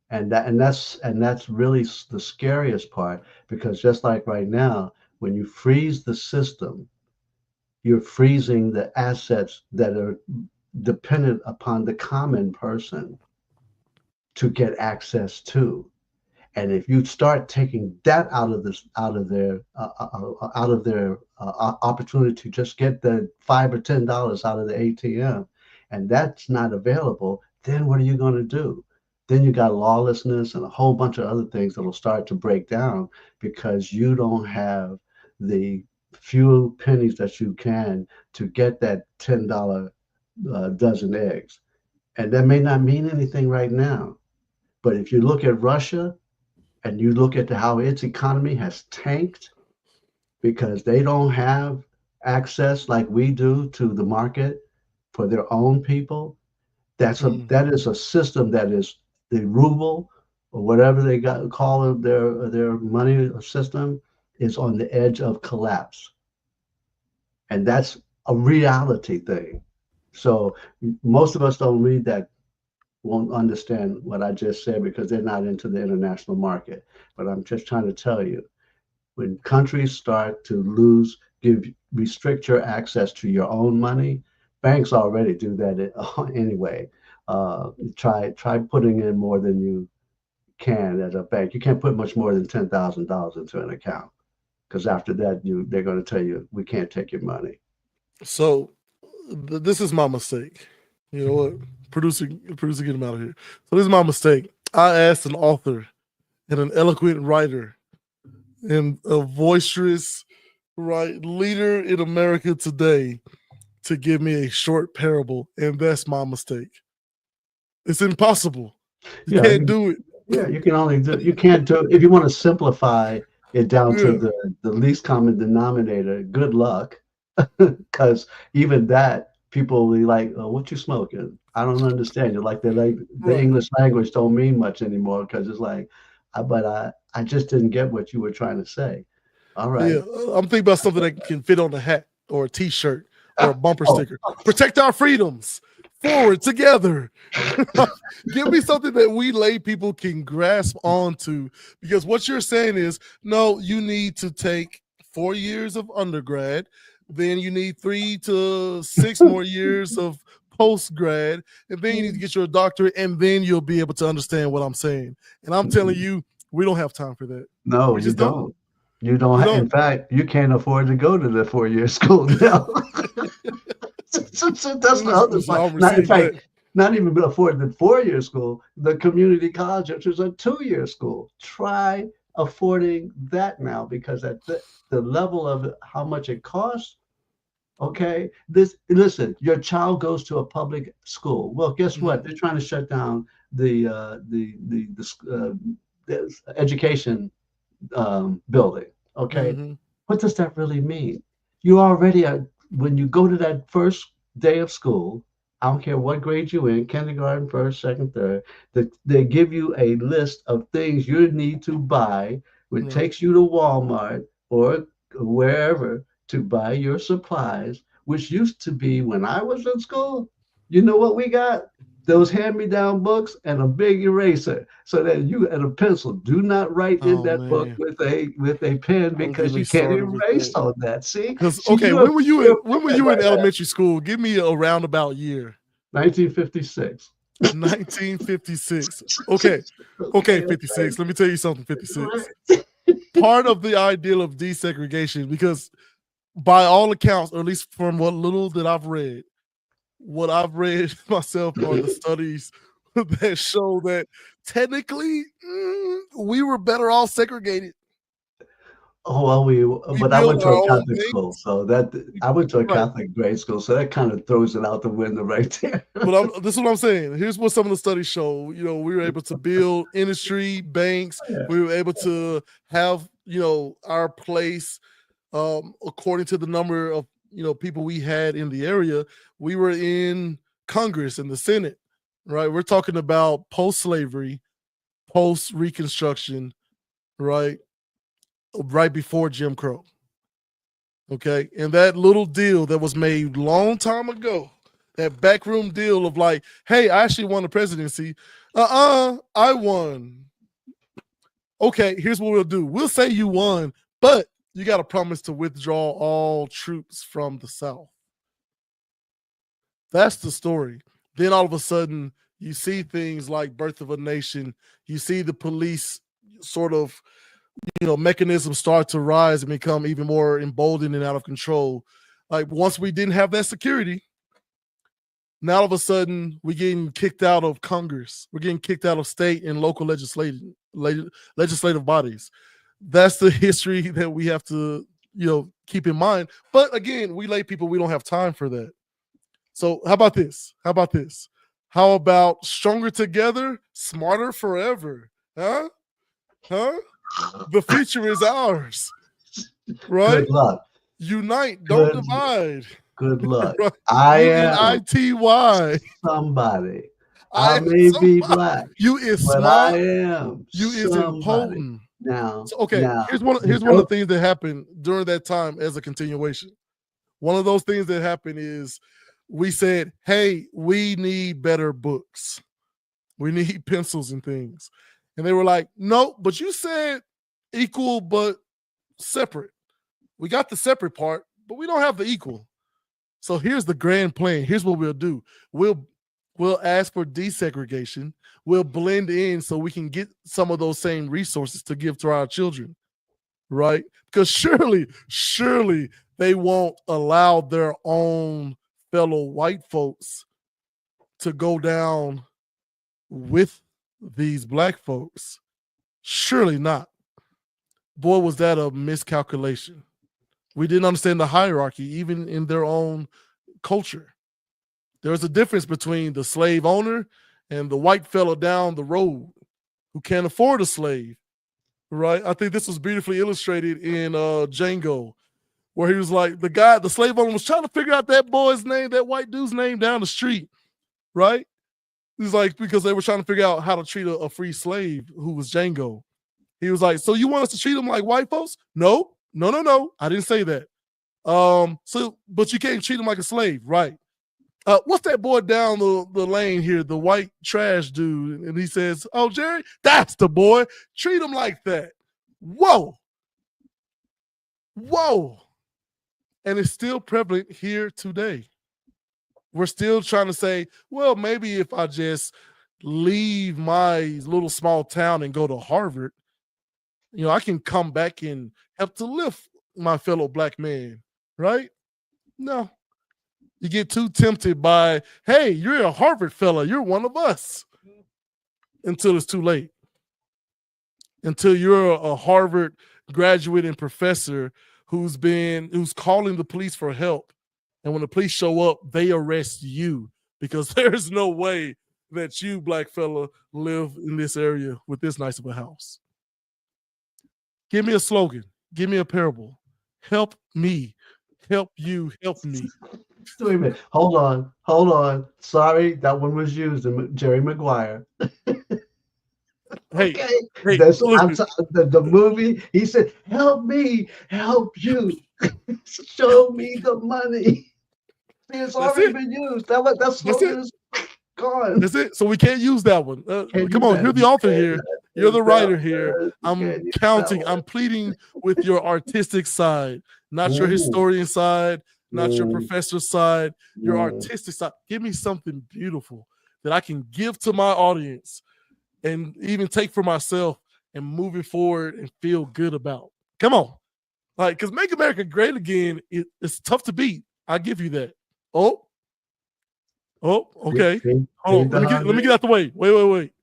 And that's really the scariest part because just like right now, when you freeze the system, you're freezing the assets that are dependent upon the common person to get access to. And if you start taking that out of their opportunity to just get the $5 or $10 out of the ATM, and that's not available, then what are you going to do? Then you got lawlessness and a whole bunch of other things that'll start to break down because you don't have the few pennies that you can to get that $10 dozen eggs. And that may not mean anything right now. But if you look at Russia, and you look at how its economy has tanked because they don't have access like we do to the market for their own people. That is a system that is the ruble or whatever they got call it, their money system is on the edge of collapse, and that's a reality thing. So most of us don't read that, won't understand what I just said because they're not into the international market. But I'm just trying to tell you, when countries start to restrict your access to your own money, banks already do that anyway. Try putting in more than you can at a bank. You can't put much more than $10,000 into an account because after that, they're going to tell you we can't take your money. So this is my mistake. You know what? Producer, get him out of here. So this is my mistake. I asked an author and an eloquent writer and a boisterous right leader in America today to give me a short parable, and that's my mistake. It's impossible. You Yeah, can't do it. yeah, you can't do, if you want to simplify it down to Yeah, the least common denominator, good luck. Because even that, people will be like, oh, what you smoking? I don't understand. You're like, they're like, the right. English language don't mean much anymore because it's like, I just didn't get what you were trying to say. All Yeah, right. I'm thinking about something that can fit on a hat or a T-shirt or a bumper Oh, sticker. Protect our freedoms. Forward together. Give me something that we lay people can grasp onto. Because what you're saying is, no, you need to take 4 years of undergrad, then you need 3 to 6 more years of post grad, and then you need to get your doctorate, and then you'll be able to understand what I'm saying. And I'm telling you, we don't have time for that. no, We you just don't. don't. You don't. We In don't. fact, you can't afford to go to the 4 year school now. That's the Listen, other listen, part. I'll Not, in receive fact, that. not even afford the 4 year school, the community college, which is a 2 year school. Try affording that now because at the level of how much it costs. Okay, this listen. Your child goes to a public school. Well, guess Mhm, what? They're trying to shut down the education building. Okay, mhm, what does that really mean? You already are, when you go to that first day of school, I don't care what grade you're in, kindergarten, first, second, third, they give you a list of things you need to buy, which right. takes you to Walmart or wherever to buy your supplies, which used to be when I was in school. You know what we got? Those hand-me-down books and a big eraser so that you and a pencil do not write in Oh that book man, with a pen don't get because me you can't started with erase that. on that. See, Because see, okay, you're when were bad you in right now. elementary school? Give me a roundabout year. 1956. 1956. Okay, okay, Okay, 56. Let me tell you something. okay. 56. Part of the ideal of desegregation, because by all accounts, or at least from what little that what I've read myself are the studies that show that technically we were better off segregated. Oh, well, We but I built went to our a own Catholic school, things. so that I went to a Right. Catholic grade school, so that kind of throws it out the window right there. But this is what I'm saying. Here's what some of the studies show. You know, we were able to build industry, banks. Yeah. We were able to have, our place according to the number of, people we had in the area. We were in Congress and the Senate, right? We're talking about post-slavery, post-Reconstruction, right? Right before Jim Crow. Okay. And that little deal that was made long time ago, that backroom deal of like, hey, I actually won the presidency. I won. Okay, here's what we'll do. We'll say you won, but you got to promise to withdraw all troops from the South. That's the story. Then all of a sudden, you see things like Birth of a Nation. You see the police sort of, mechanisms start to rise and become even more emboldened and out of control. Like once we didn't have that security, now all of a sudden we're getting kicked out of Congress. We're getting kicked out of state and local legislative bodies. That's the history that we have to, keep in mind. But again, we lay people, we don't have time for that. So how about this? How about this? How about stronger together, smarter forever? Huh? Huh? The future is ours, right? Good luck. Unite, don't Good divide. good luck. Right? I am UNITY. I somebody. I am may be somebody. black, You is but smart. I am You is somebody. important. Now, So okay, now, the here's one of joke. the things that happened during that time as a continuation. One of those things that happened is we said, hey, we need better books. We need pencils and things. And they were like, no, but you said equal but separate. We got the separate part, but we don't have the equal. So here's the grand plan. Here's what we'll do. We'll we'll ask for desegregation. We'll blend in so we can get some of those same resources to give to our children, right? Because surely they won't allow their own fellow white folks to go down with these black folks. Surely not. Boy, was that a miscalculation. We didn't understand the hierarchy, even in their own culture. There's a difference between the slave owner and the white fella down the road who can't afford a slave, right? I think this was beautifully illustrated in Django, where he was like, the slave owner was trying to figure out that boy's name, that white dude's name down the street, right? He's like, because they were trying to figure out how to treat a free slave who was Django. He was like, so you want us to treat them like white folks? No. I didn't say that. But you can't treat them like a slave, right? What's that boy down the lane here, the white trash dude? And he says, oh, Jerry, that's the boy. Treat him like that. Whoa. And it's still prevalent here today. We're still trying to say, well, maybe if I just leave my little small town and go to Harvard, I can come back and help to lift my fellow black man, right? No. You get too tempted by, hey, you're a Harvard fella. You're one of us. Until it's too late. Until you're a Harvard graduate and professor who's calling the police for help. And when the police show up, they arrest you because there's no way that you, black fella, live in this area with this nice of a house. Give me a slogan. Give me a parable. Help me. Help you. Help me. Wait a minute. Hold on. Sorry, that one was used in Jerry Maguire. Hey, the movie, he said, help me, help you. Show me the money. It's already been used. That slogan is gone. That's it. So we can't use that one. Come on, you're the author here. You're the writer here. I'm counting. I'm pleading with your artistic side, not your historian side, not your professor side, your artistic side. Give me something beautiful that I can give to my audience and even take for myself and move it forward and feel good about. Come on. Like, because Make America Great Again, it's tough to beat. I give you that. Oh, okay. Hold on. Let me get out the way. Wait.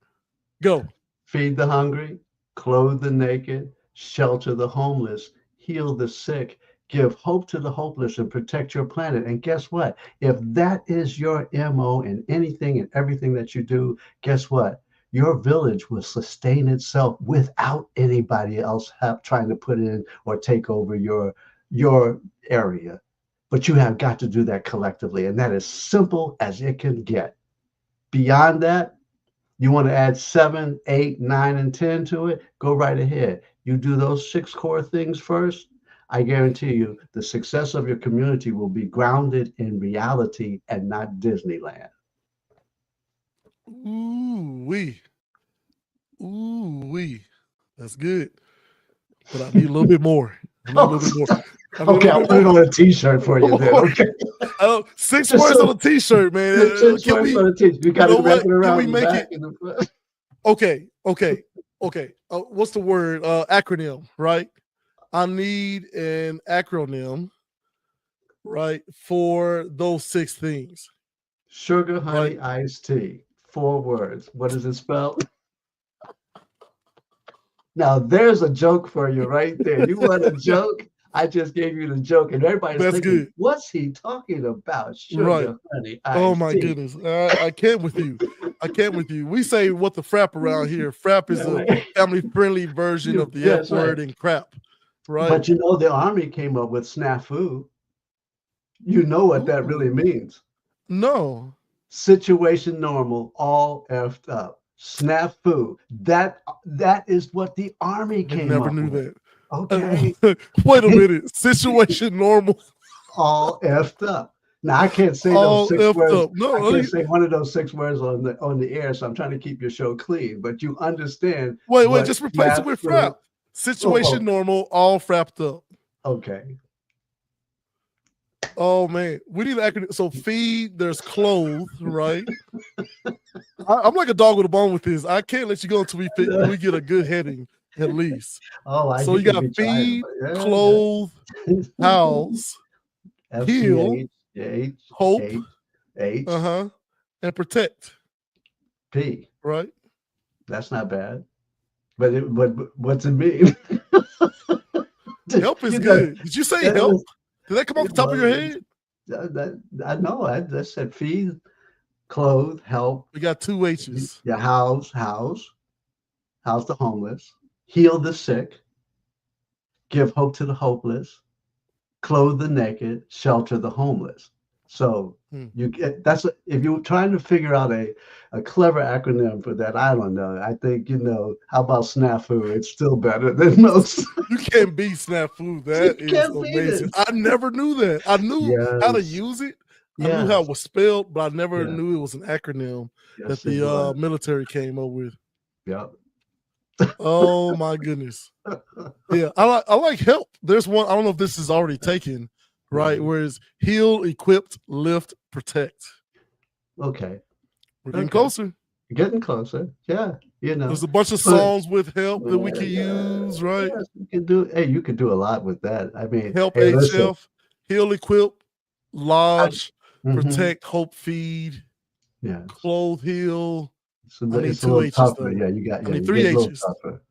Go. Feed the hungry, clothe the naked, shelter the homeless, heal the sick, give hope to the hopeless, and protect your planet. And guess what? If that is your MO in anything and everything that you do, guess what? Your village will sustain itself without anybody else trying to put in or take over your area. But you have got to do that collectively. And that is simple as it can get. Beyond that, you want to add 7, 8, 9, and 10 to it? Go right ahead. You do those 6 core things first. I guarantee you the success of your community will be grounded in reality and not Disneyland. Ooh-wee. That's good. But I need a little bit more. Okay, I'll put it on a t-shirt for you then. Okay. 6 words on a t-shirt, man. 6 words on a t-shirt. We got to wrap it around. Can we make it? Okay. What's the word? Acronym, right? I need an acronym, right, for those 6 things. Sugar, honey, iced tea. 4 words. What does it spell? Now, there's a joke for you right there. You want a joke? I just gave you the joke, and everybody's thinking, good. What's he talking about? Sugar, honey, iced oh, my tea. Goodness. I can't with you. We say what the frap around here. Frap is a family-friendly version of the F word and crap, right? But you know, the Army came up with snafu. You know what that really means. No. Situation normal, all effed up. Snafu. That is what the Army came up with. Never knew that. Okay. Wait a minute. Situation normal. All effed up. Now I can't say those 6 words. Up. No, I can't say one of those 6 words on the air, so I'm trying to keep your show clean. But you understand. Wait, just replace it with frap. Situation normal, all frapped up. Okay. Oh man, we need an acronym. So feed, there's clothes, right? I'm like a dog with a bone with this. I can't let you go until we get a good heading at least. So you got feed, clothe, house, heal, hope, and protect. P. Right. That's not bad. But what's it mean? Help is good. Did you say help? Did that come off the top of your head? I know. I said feed, clothe, help, We got two H's. yeah, house the homeless, heal the sick, give hope to the hopeless, clothe the naked, shelter the homeless. So Hmm. you get if you're trying to figure out a clever acronym for that, I don't know. I think, how about snafu? It's still better than most. You can't beat snafu. You That is can't beat amazing. it. I never knew that. I knew how to Yes. use it. I knew how Yes. it was spelled, but I never Yeah. knew it was an acronym that Yes, it the was. military came up with. Yep. Oh my goodness. Yeah, I like help. There's one. I don't know if this is already taken, right? Mhm. Whereas heal, equipped, lift, protect. Okay. We're getting Okay. closer. Getting closer. Yeah. There's a bunch of But songs with help that we yeah, can use, right? yes, you can do. Hey, you can do a lot with that. I mean, Help hey, listen. HF, heal, equip, lodge, Mhm. protect, hope, feed, Yes. clothe, heal. So I need it's a two little H's tougher. though. Yeah, I need you three get a little H's. tougher.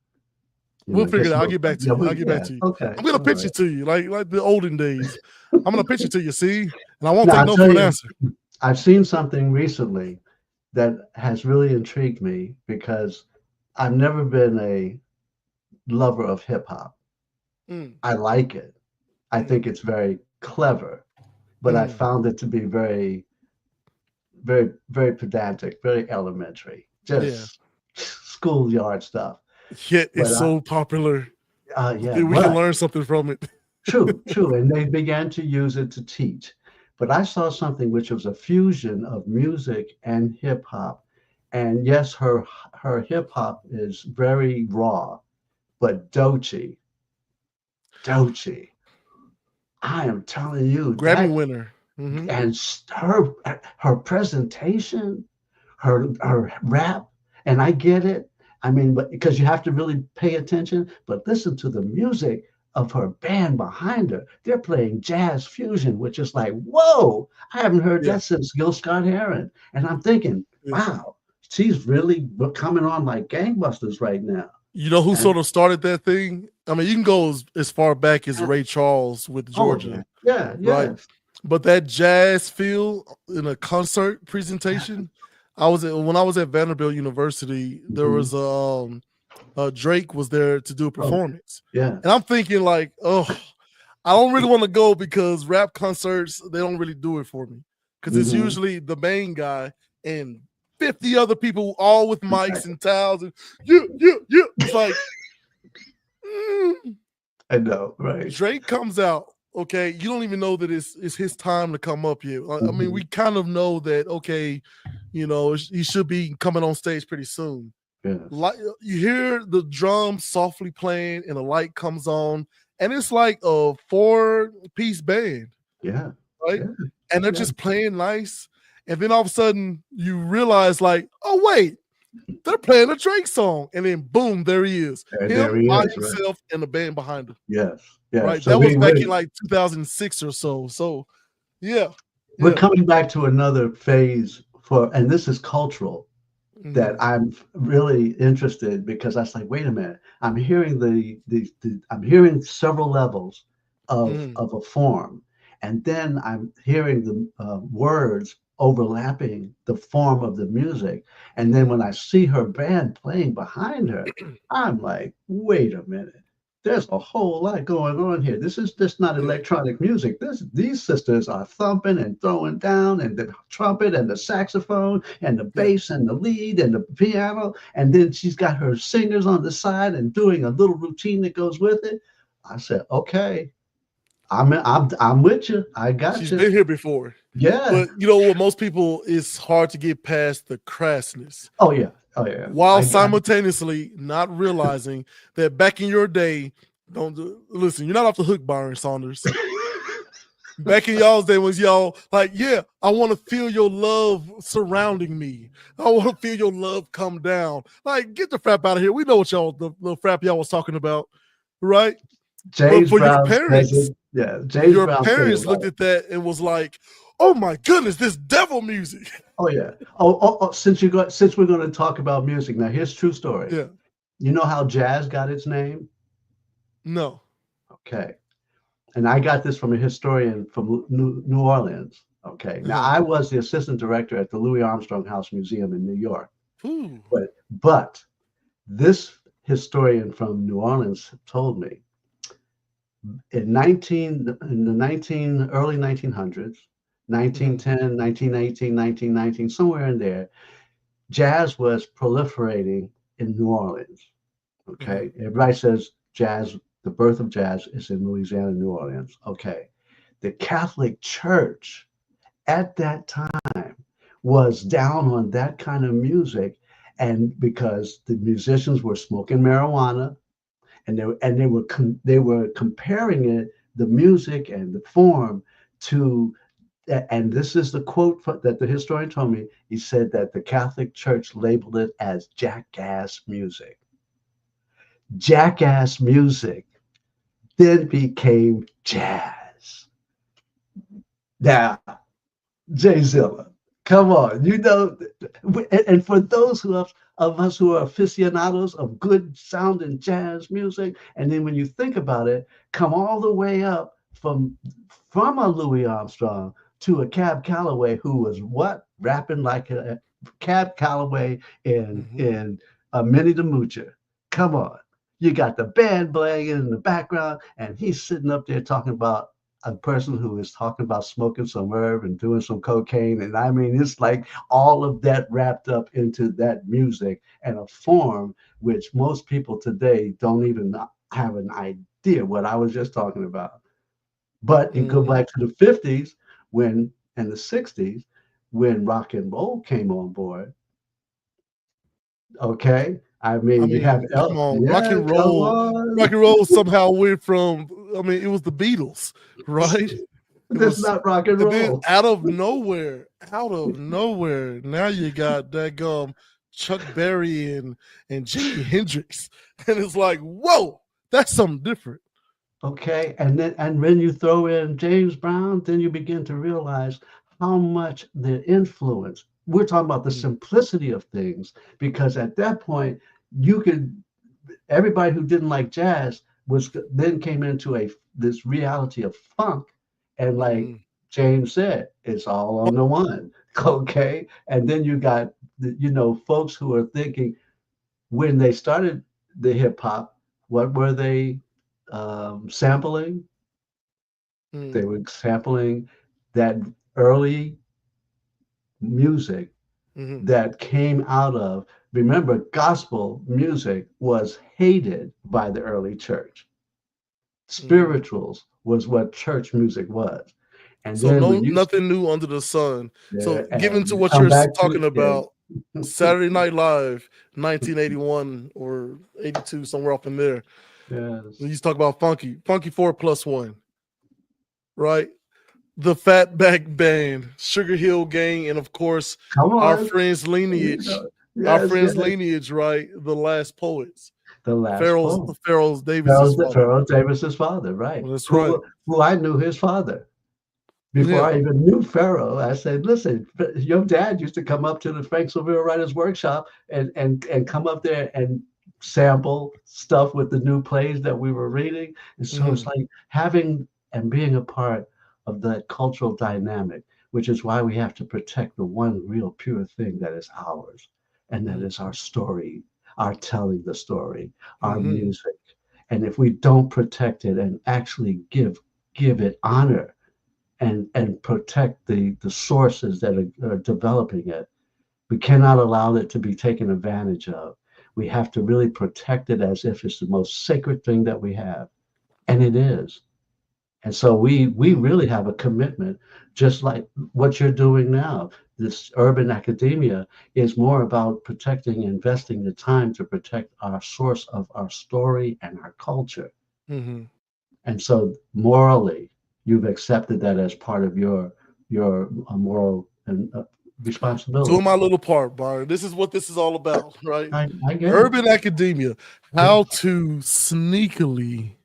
We'll It figure it gets a out. I'll little get tougher. back to Yeah, you. I'll get back to you. okay. I'm gonna All pitch right. it to you like the olden days. I'm gonna pitch it to you, see? And I won't Now, take I'll no tell for an you, answer. I've seen something recently that has really intrigued me because I've never been a lover of hip hop. Mm, I like it. I mm, think it's very clever, but I mm. found it to be very, very, very pedantic, very elementary, Yeah. just schoolyard stuff. Yet it's But so popular yeah, that we can but learn something from it. true, true. And they began to use it to teach. But I saw something which was a fusion of music and hip hop. And yes, her hip hop is very raw, but Doechii, I am telling you Grammy that, winner. Hmm. and her presentation, her rap, and I get it. I mean, but because you have to really pay attention, but listen to the music of her band behind her. They're playing jazz fusion, which is like, whoa, I haven't heard Yeah. that since Gil Scott Heron. And I'm thinking, Yeah. wow, she's really coming on like gangbusters right now. You know who And sort of started that thing? I mean, you can go as far back as Ray Charles with oh yeah, Georgia, yeah, right? yes. But that jazz feel in a concert presentation, when I was at Vanderbilt University, there Mhm. was Drake was there to do a Oh, performance. yes. And I'm thinking like, oh, I don't really want to go because rap concerts, they don't really do it for me. Because it's Hmm. usually the main guy and 50 other people all with mics Exactly. and towels and yeah. It's like mm. I know, right? Drake comes out. Okay, you don't even know that it's his time to come up here. I mean, Hmm. we kind of know that. Okay, he should be coming on stage pretty soon. Yes. Like you hear the drums softly playing, and the light comes on, and it's like a 4-piece band, Yeah. right? Yeah. And they're Yeah. just playing nice. And then all of a sudden, you realize, like, oh wait, they're playing a Drake song, and then boom, there he is, And there him he by is, right? himself, and the band behind him. Yes. Yeah. Right, So that was back in we like 2006 or so. So, yeah, we're yeah, coming back to another phase and this is cultural, that mhm, I'm really interested because I was like, wait a minute, I'm hearing I'm hearing several levels mhm, of a form, and then I'm hearing the words overlapping the form of the music, and then when mhm. I see her band playing behind her, I'm like, wait a minute. There's a whole lot going on here. This is just not Yeah, electronic music. These sisters are thumping and throwing down, and the trumpet and the saxophone and the yeah. bass and the lead and the piano, and then she's got her singers on the side and doing a little routine that goes with it. I said, okay, I'm with you. I got She's you. been here before, Yeah. but you know what? Most people, it's hard to get past the crassness Oh yeah. Oh yeah. while I got. simultaneously not realizing that back in your day, listen. You're not off the hook, Byron Saunders. Back in y'all's day was y'all like, yeah, I want to feel your love surrounding me. I want to feel your love come down. Like, get the frap out of here. We know what the frap y'all was talking about, right? But James for Brown says it. Yeah, James your Brown said it parents right. looked at that and was like, oh my goodness, this devil music. Oh yeah. Since we're going to talk about music now, here's a true story. Yeah. You know how jazz got its name? No. Okay. and I got this from a historian from New Orleans. Okay, now Uh-huh. I was the assistant director at the Louis Armstrong House Museum in New York, Ooh. but this historian from New Orleans told me in the 19 early 1900s, Mhm. 1910, 1918, 1919, somewhere in there, jazz was proliferating in New Orleans. Mhm. Okay, everybody says jazz, the birth of jazz is in Louisiana, New Orleans. Okay, the Catholic Church at that time was down on that kind of music, and because the musicians were smoking marijuana, and they were comparing it, the music and the form, to, and this is the quote that the historian told me. He said that the Catholic Church labeled it as jackass music. Jackass music then became jazz. Now, Jay Zilla, come on, and for those of us who are aficionados of good sounding jazz music, and then when you think about it, come all the way up from a Louis Armstrong to a Cab Calloway, who was what, rapping like a Cab Calloway Mhm. in a Minnie the Moocher. Come on, you got the band playing in the background, and he's sitting up there talking about a person who is talking about smoking some herb and doing some cocaine. And I mean, it's like all of that wrapped up into that music and a form which most people today don't even have an idea what I was just talking about. But you go Mhm. back to the 50s when and the 60s when rock and roll came on board. Okay. I I mean, you have mean, come on, yeah, come rock on. and roll somehow went from. I mean, it was the Beatles, right? It That's was, not rock and and then roll. out of nowhere, now you got that Chuck Berry and Jimi Hendrix, and it's like, whoa, that's something different. Okay, and when you throw in James Brown, then you begin to realize how much the influence. We're talking about the Mhm. simplicity of things, because at that point, you could everybody who didn't like jazz was then came into a this reality of funk, and like Mhm. James said, it's all on the one. Okay, and then you got folks who are thinking when they started the hip hop, what were they sampling? They Mhm. were sampling that early music Mhm. that came out of, remember, gospel music was hated by the early church. Mhm. Spirituals was what church music was. And So then no, when you nothing new under the sun. So there given and to you what come you're back to talking it, about, Saturday Night Live, 1981 or 82, somewhere up in there. yes. We used to talk about Funky 4+1, right? The Fatback Band, Sugar Hill Gang, and of course, Come our on. friends You lineage, know, yes, yes. right? The Last Poets, The last poem. Pharaoh's Davis's father. Pharaoh Davis's father, right? Well, that's right. Who I knew his father. Before Yeah. I even knew Pharaoh, I said, "Listen, your dad used to come up to the Frank Sylvia Writers Workshop and come up there and sample stuff with the new plays that we were reading." And so it's Mhm. like having and being a part of that cultural dynamic, which is why we have to protect the one real pure thing that is ours, and that Mhm. is our story, our telling the story, our Mhm. music. And if we don't protect it and actually give it honor and protect the sources that are developing it. We cannot allow it to be taken advantage of. We have to really protect it as if it's the most sacred thing that we have, and it is. And so we Mhm. really have a commitment, just like what you're doing now. This urban academia is more about protecting, investing the time to protect our source of our story and our culture. Mhm. And so morally, you've accepted that as part of your moral and Doing responsibility. my little part, Byron. This is what this is all about, right? I get it. Urban academia, how to sneakily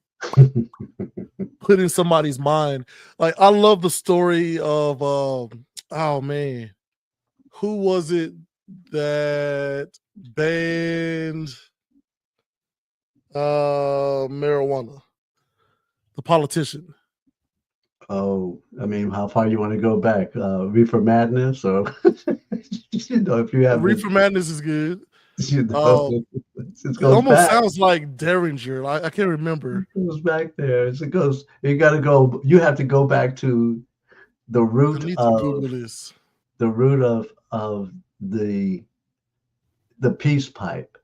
put in somebody's mind. Like I love the story of oh man, who was it that banned marijuana? The politician. Oh, I mean, how far you want to go back? Reefer Madness, or if you haven't, Reefer Madness is good. you know, Um, it it goes almost back. sounds like Derringer. I can't remember. It goes back there. It goes. You got to go. You have to go back to the I root need to of Google this. the root of the the peace pipe.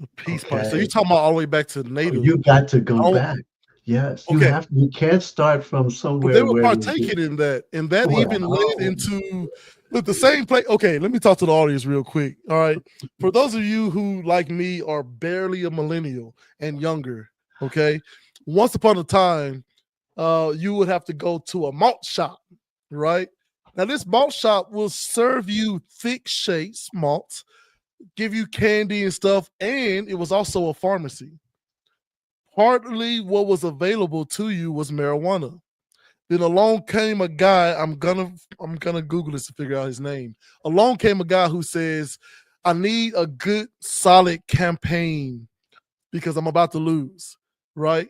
The Peace Pipe. So you're Okay, talking about all the way back to Native. you got to go I don't, back. Yes, you okay, have. You can't start from but they somewhere were where partaking in that, and that even led well, into look the same play. Okay, let me talk to the audience real quick. All right, for those of you who, like me, are barely a millennial and younger, okay, once upon a time, you would have to go to a malt shop, right? Now, this malt shop will serve you thick shapes malts, give you candy and stuff, and it was also a pharmacy. Partly what was available to you was marijuana. Then along came a guy. I'm gonna Google this to figure out his name. Along came a guy who says, "I need a good, solid campaign because I'm about to lose." Right.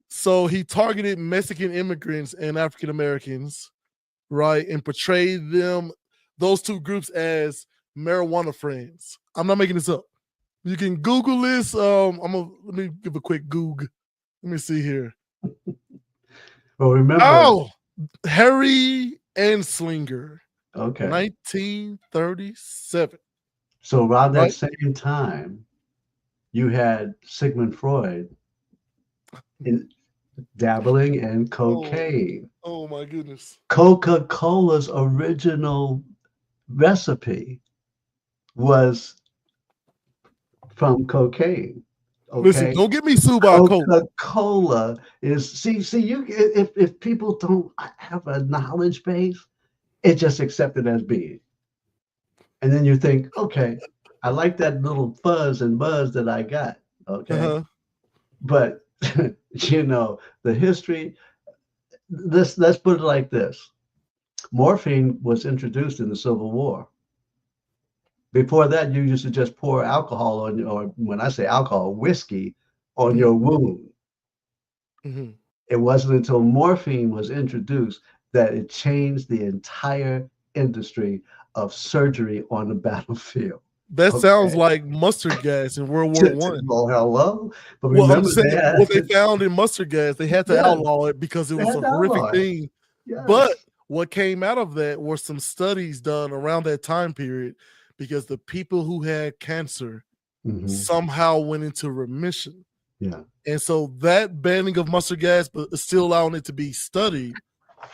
So he targeted Mexican immigrants and African Americans, right, and portrayed those two groups as marijuana friends. I'm not making this up. You can Google this. Let me give a quick Goog. Let me see here. well, remember, Oh, Harry Anslinger, okay. 1937. So around that Right? same time, you had Sigmund Freud in dabbling in Oh, cocaine. oh my goodness. Coca-Cola's original recipe was from cocaine. Listen, Okay. don't get me sued by a coach. Coca-Cola is see you if people don't have a knowledge base, it's just accepted as being. And then you think, okay, I like that little fuzz and buzz that I got. Okay. Uh-huh. But the history, let's put it like this. Morphine was introduced in the Civil War. Before that, you used to just pour alcohol on, or when I say alcohol, whiskey on Mhm, your wound. mhm. It wasn't until morphine was introduced that it changed the entire industry of surgery on the battlefield. That sounds Okay. like mustard gas in World War One. Well, hello. But Well, I'm remember just saying they what they had, found in mustard gas, they had to yes, outlaw it because it they was had a to horrific outlaw it. thing. But Yes. what came out of that were some studies done around that time period because the people who had cancer Hmm. somehow went into remission. Yeah. And so that banning of mustard gas, but still allowing it to be studied,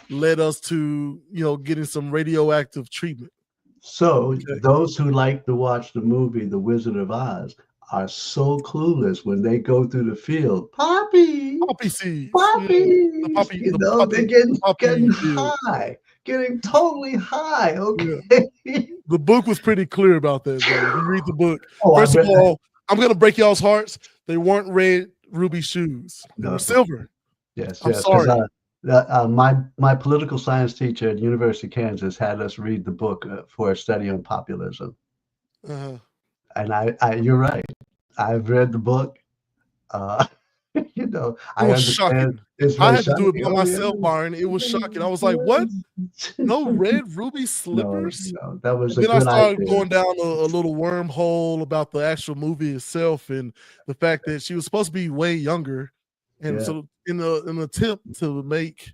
led us to, getting some radioactive treatment. So Okay. those who like to watch the movie The Wizard of Oz are so clueless when they go through the field. Poppy, Poppy seeds, the poppies, poppy, the they're poppy, the getting poppy field. high, getting totally high. Yeah. Okay. The book was pretty clear about that, though. If you read the book, Oh, I first of read. all, I'm gonna break y'all's hearts. They weren't red ruby shoes. They were No, silver. yes, I'm yes, because sorry. my political science teacher at University of Kansas had us read the book for a study on populism, Uh-huh. and you're right. I've read the book. Uh, It I was understand. shocking. It's I very had to do shocking. it by Oh myself, yeah. Byron. It was shocking. I was like, "What? Yes. No red ruby No, slippers?" no, that was And a then I good started idea. going down a little wormhole about the actual movie itself and the fact that she was supposed to be way younger. And Yeah, so in an attempt to make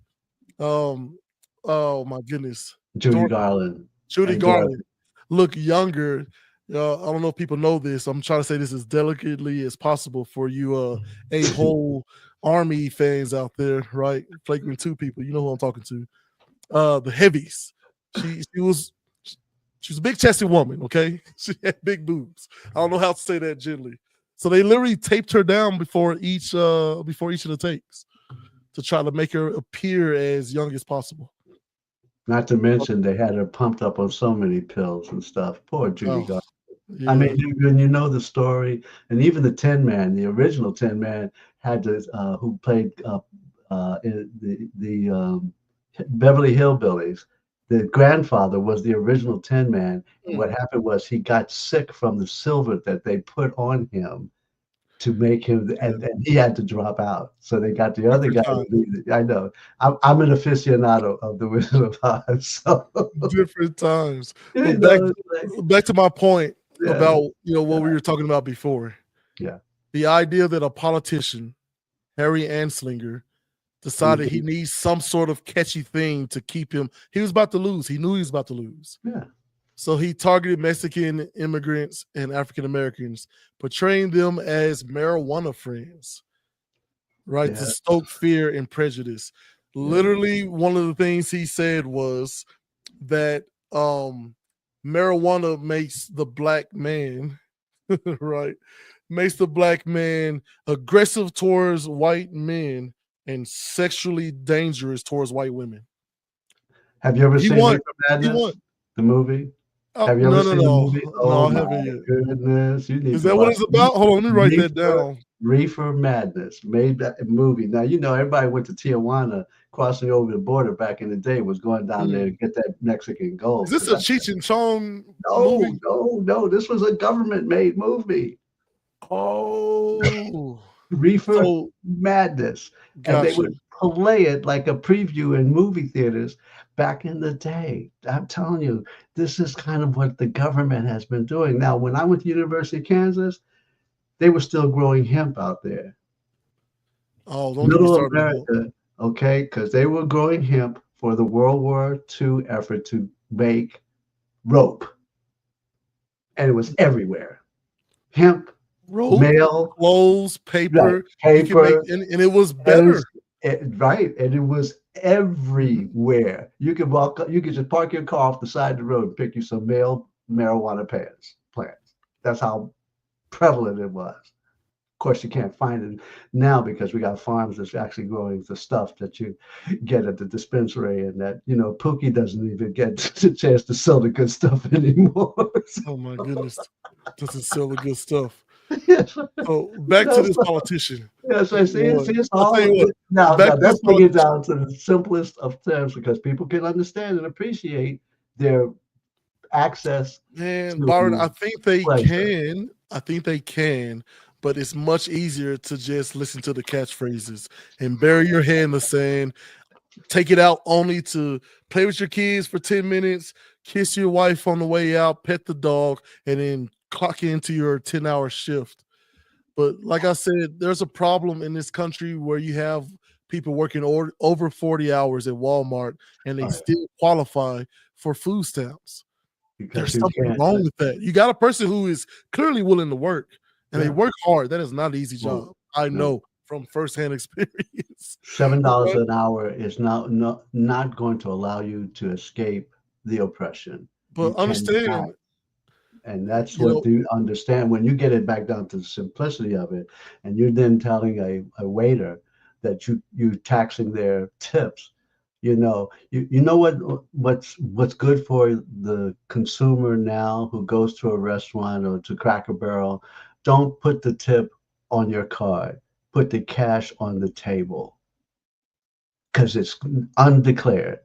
oh my goodness, Judy Dorothy, Garland Judy and Garland Dorothy. look younger. I don't know if people know this. I'm trying to say this as delicately as possible for you a whole army fans out there, right? Flagrant 2 people. You know who I'm talking to. The heavies. She was she's a big chested woman, okay? She had big boobs. I don't know how to say that gently. So they literally taped her down before each of the takes to try to make her appear as young as possible. Not to mention they had her pumped up on so many pills and stuff. Poor Judy Oh, Garland. I mean, yeah. when you know the story, and even the Tin Man, the original Tin Man, had to who played in the Beverly Hillbillies. The grandfather was the original Tin Man, and Mm. what happened was he got sick from the silver that they put on him to make him, Yeah. and he had to drop out. So they got the other Different guy to time. be. I know. I'm an aficionado of the Wizard of Oz. So Different times. you But back know, it's like, back to my point yeah, about what we were talking about before. yeah. The idea that a politician, Harry Anslinger, decided he Mhm. needs some sort of catchy thing to keep him. He was about to lose. He knew he was about to lose. Yeah, So he targeted Mexican immigrants and African Americans, portraying them as marijuana friends, right? To yeah, stoke fear and prejudice. yeah. Literally, one of the things he said was that marijuana makes the black man, right? Makes the black man aggressive towards white men and sexually dangerous towards white women. Have you ever He seen won. Reefer He won. Madness, the movie? Oh, Have you ever no, no, seen the no. movie? No, Oh I my haven't yet. goodness, you need Is to that what watch it's about? Hold on, let me write that Reefer down. Reefer Madness. Made that movie. Now you know everybody went to Tijuana, crossing over the border back in the day, was going down there to Mm. get that Mexican Is gold. this Because a Cheech and Chong no, movie? no, no, this was a government-made movie. Oh, Reefer so Madness, and they gotcha. would play it like a preview in movie theaters back in the day. I'm telling you, this is kind of what the government has been doing. Now, when I went to University of Kansas, they were still growing hemp out there. Oh, don't get me Middle started on him. America, okay, because they were growing hemp for the World War II effort to make rope, and it was everywhere. Hemp, Rope, mail, clothes, right, paper. You can make, paper, and it was and better. right, and it was Mhm. everywhere. You could walk, you could just park your car off the side of the road and pick you some male marijuana plants. That's how prevalent it was. Of course, you can't find it now because we got farms that's actually growing the stuff that you get at the dispensary, and that Pookie doesn't even get the chance to sell the good stuff anymore. Oh my goodness, this is still the good stuff. Yes, So back to this so, politician. yes, I see it. Boy, See, it's I'll tell all you what. now. Back to this Let's bring it politician. down to the simplest of terms because people can understand and appreciate their access Man, Byron, to I think they pleasure. can. I think they can, but it's much easier to just listen to the catchphrases and bury your head in the sand. Take it out only to play with your kids for 10 minutes, kiss your wife on the way out, pet the dog, and then clock into your 10-hour shift. But like I said, there's a problem in this country where you have people working over 40 hours at Walmart and they All right, still qualify for food stamps. because There's you something can't. wrong with that. You got a person who is clearly willing to work and they Yeah. work hard. That is not an easy Well, job. I no. know from firsthand experience. $7 Right? an hour is not going to allow you to escape the oppression. But You cannot. understand, And that's you what know, you understand when you get it back down to the simplicity of it, and you're then telling a waiter that you taxing their tips. You know what's good for the consumer now who goes to a restaurant or to Cracker Barrel. Don't put the tip on your card. Put the cash on the table because it's undeclared.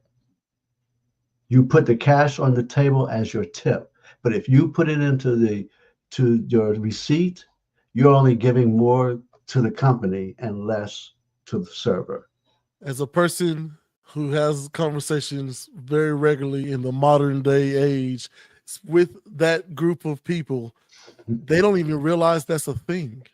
You put the cash on the table as your tip. But if you put it to your receipt, you're only giving more to the company and less to the server. as a person who has conversations very regularly in the modern day age with that group of people, they don't even realize that's a thing.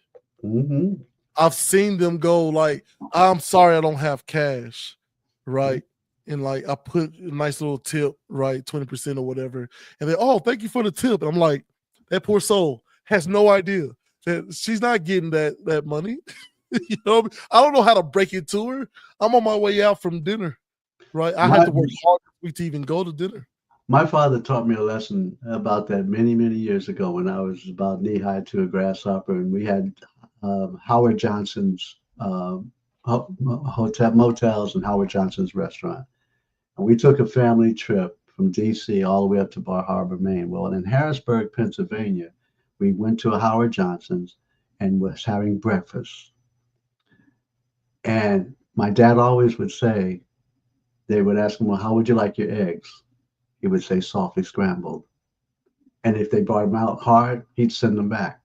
Mm-hmm. I've seen them go like, "I'm sorry, I don't have cash," right? And like I put a nice little tip, right, 20% or whatever, and they, "Oh, thank you for the tip." And I'm like, that poor soul has no idea that she's not getting that money. You know, I don't know how to break it to her. I'm on my way out from dinner, right? I had My to work hard this week to even go to dinner. my father taught me a lesson about that many years ago when I was about knee high to a grasshopper, and we had Howard Johnson's hotel motels and Howard Johnson's restaurant. And we took a family trip from DC all the way up to Bar Harbor, Maine. Well, in Harrisburg, Pennsylvania, we went to a Howard Johnson's and was having breakfast. And my dad always would say, they would ask him, well, how would you like your eggs? He would say softly scrambled. And if they brought him out hard, he'd send them back.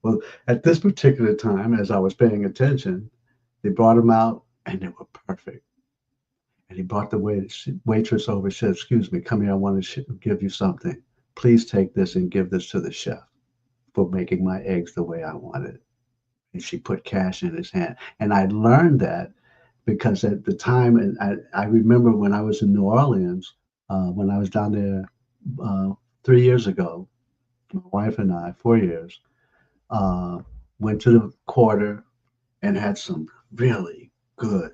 Well, at this particular time, as I was paying attention, they brought them out and they were perfect. And he brought the waitress over and said, "Excuse me, come here. I want to give you something. Please take this and give this to the chef for making my eggs the way I wanted." And she put cash in his hand. And I learned that because at the time, and I remember when I was in New Orleans, when I was down there 3 years ago, my wife and I, 4 years, uh, went to the quarter and had some really good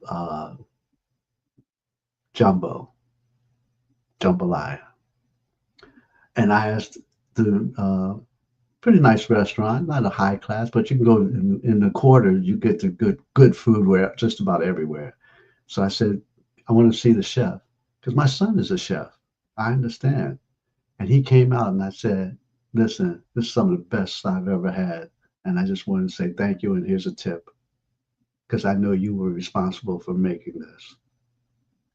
uh, jumbo, jambalaya. And I asked the pretty nice restaurant, not a high class, but you can go in the quarter, you get the good food where just about everywhere. So I said, I want to see the chef because my son is a chef. I understand. And he came out and I said, listen, this is some of the best I've ever had. And I just wanted to say thank you and here's a tip because I know you were responsible for making this.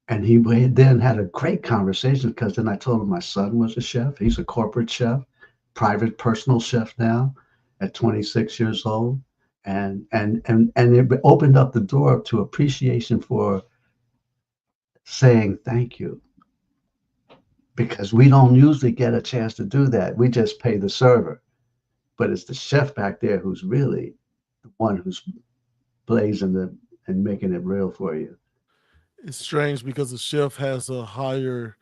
And he then had a great conversation because then I told him my son was a chef. He's a corporate chef, private personal chef now at 26 years old. And it opened up the door to appreciation for saying thank you because we don't usually get a chance to do that. We just pay the server, but it's the chef back there who's really the one who's blazing and making it real for you. It's strange because the chef has a higher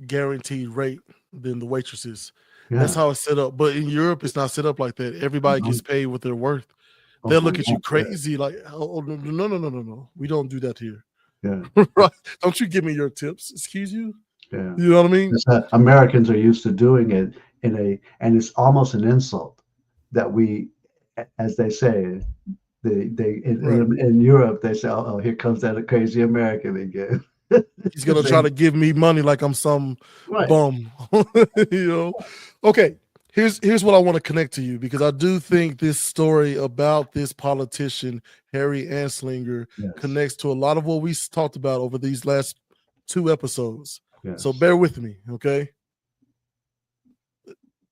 guaranteed rate than the waitresses. That's Yeah. how it's set up. But in Europe, it's not set up like that. Everybody Oh, gets paid what they're worth. oh, They'll well, look at you that's good. crazy, like, oh no, no, no, no, no, no. We don't do that here. Yeah. Right? Don't you give me your tips. Excuse you. Yeah. You know what I mean? Americans are used to doing it and it's almost an insult that we, as they say, they Right. in Europe they say, oh, here comes that crazy American again. He's gonna try to give me money like I'm some Right. bum. You know. Okay. Here's what I want to connect to you because I do think this story about this politician Harry Anslinger Yes. connects to a lot of what we talked about over these last 2 episodes. So Yes. bear with me, okay?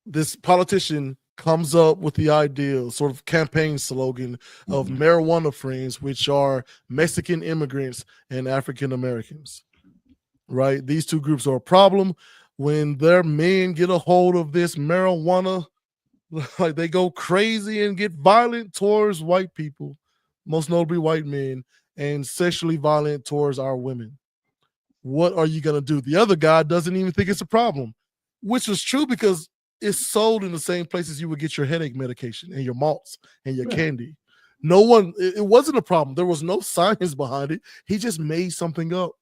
This politician comes up with the ideal sort of campaign slogan of Mhm. marijuana friends, which are Mexican immigrants and African Americans. Right? These two groups are a problem. When their men get a hold of this marijuana, like they go crazy and get violent towards white people, most notably white men, and sexually violent towards our women. What are you going to do? The other guy doesn't even think it's a problem, which is true because it's sold in the same places you would get your headache medication and your malts and your Yeah. candy. No one, it wasn't a problem. There was no science behind it. He just made something up.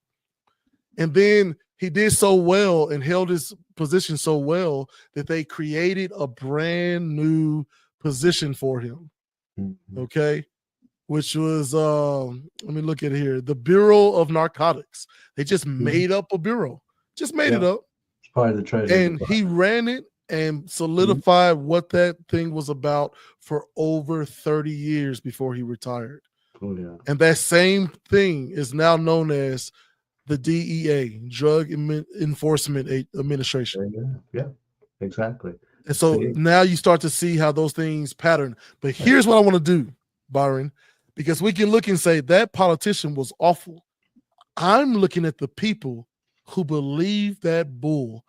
And then he did so well and held his position so well that they created a brand new position for him. Mhm. Okay. Which was let me look at it here. The Bureau of Narcotics. They just Mhm. made up a bureau. Just made Yeah. it up. It's part of the Treasury And he Department. ran it and Mhm. solidified what that thing was about for over 30 years before he retired. Oh yeah. And that same thing is now known as the DEA, Drug Enforcement Administration. Yeah. Exactly. And so See? now you start to see how those things pattern. But Right. here's what I want to do, Byron, because we can look and say that politician was awful. I'm looking at the people who believe that bull.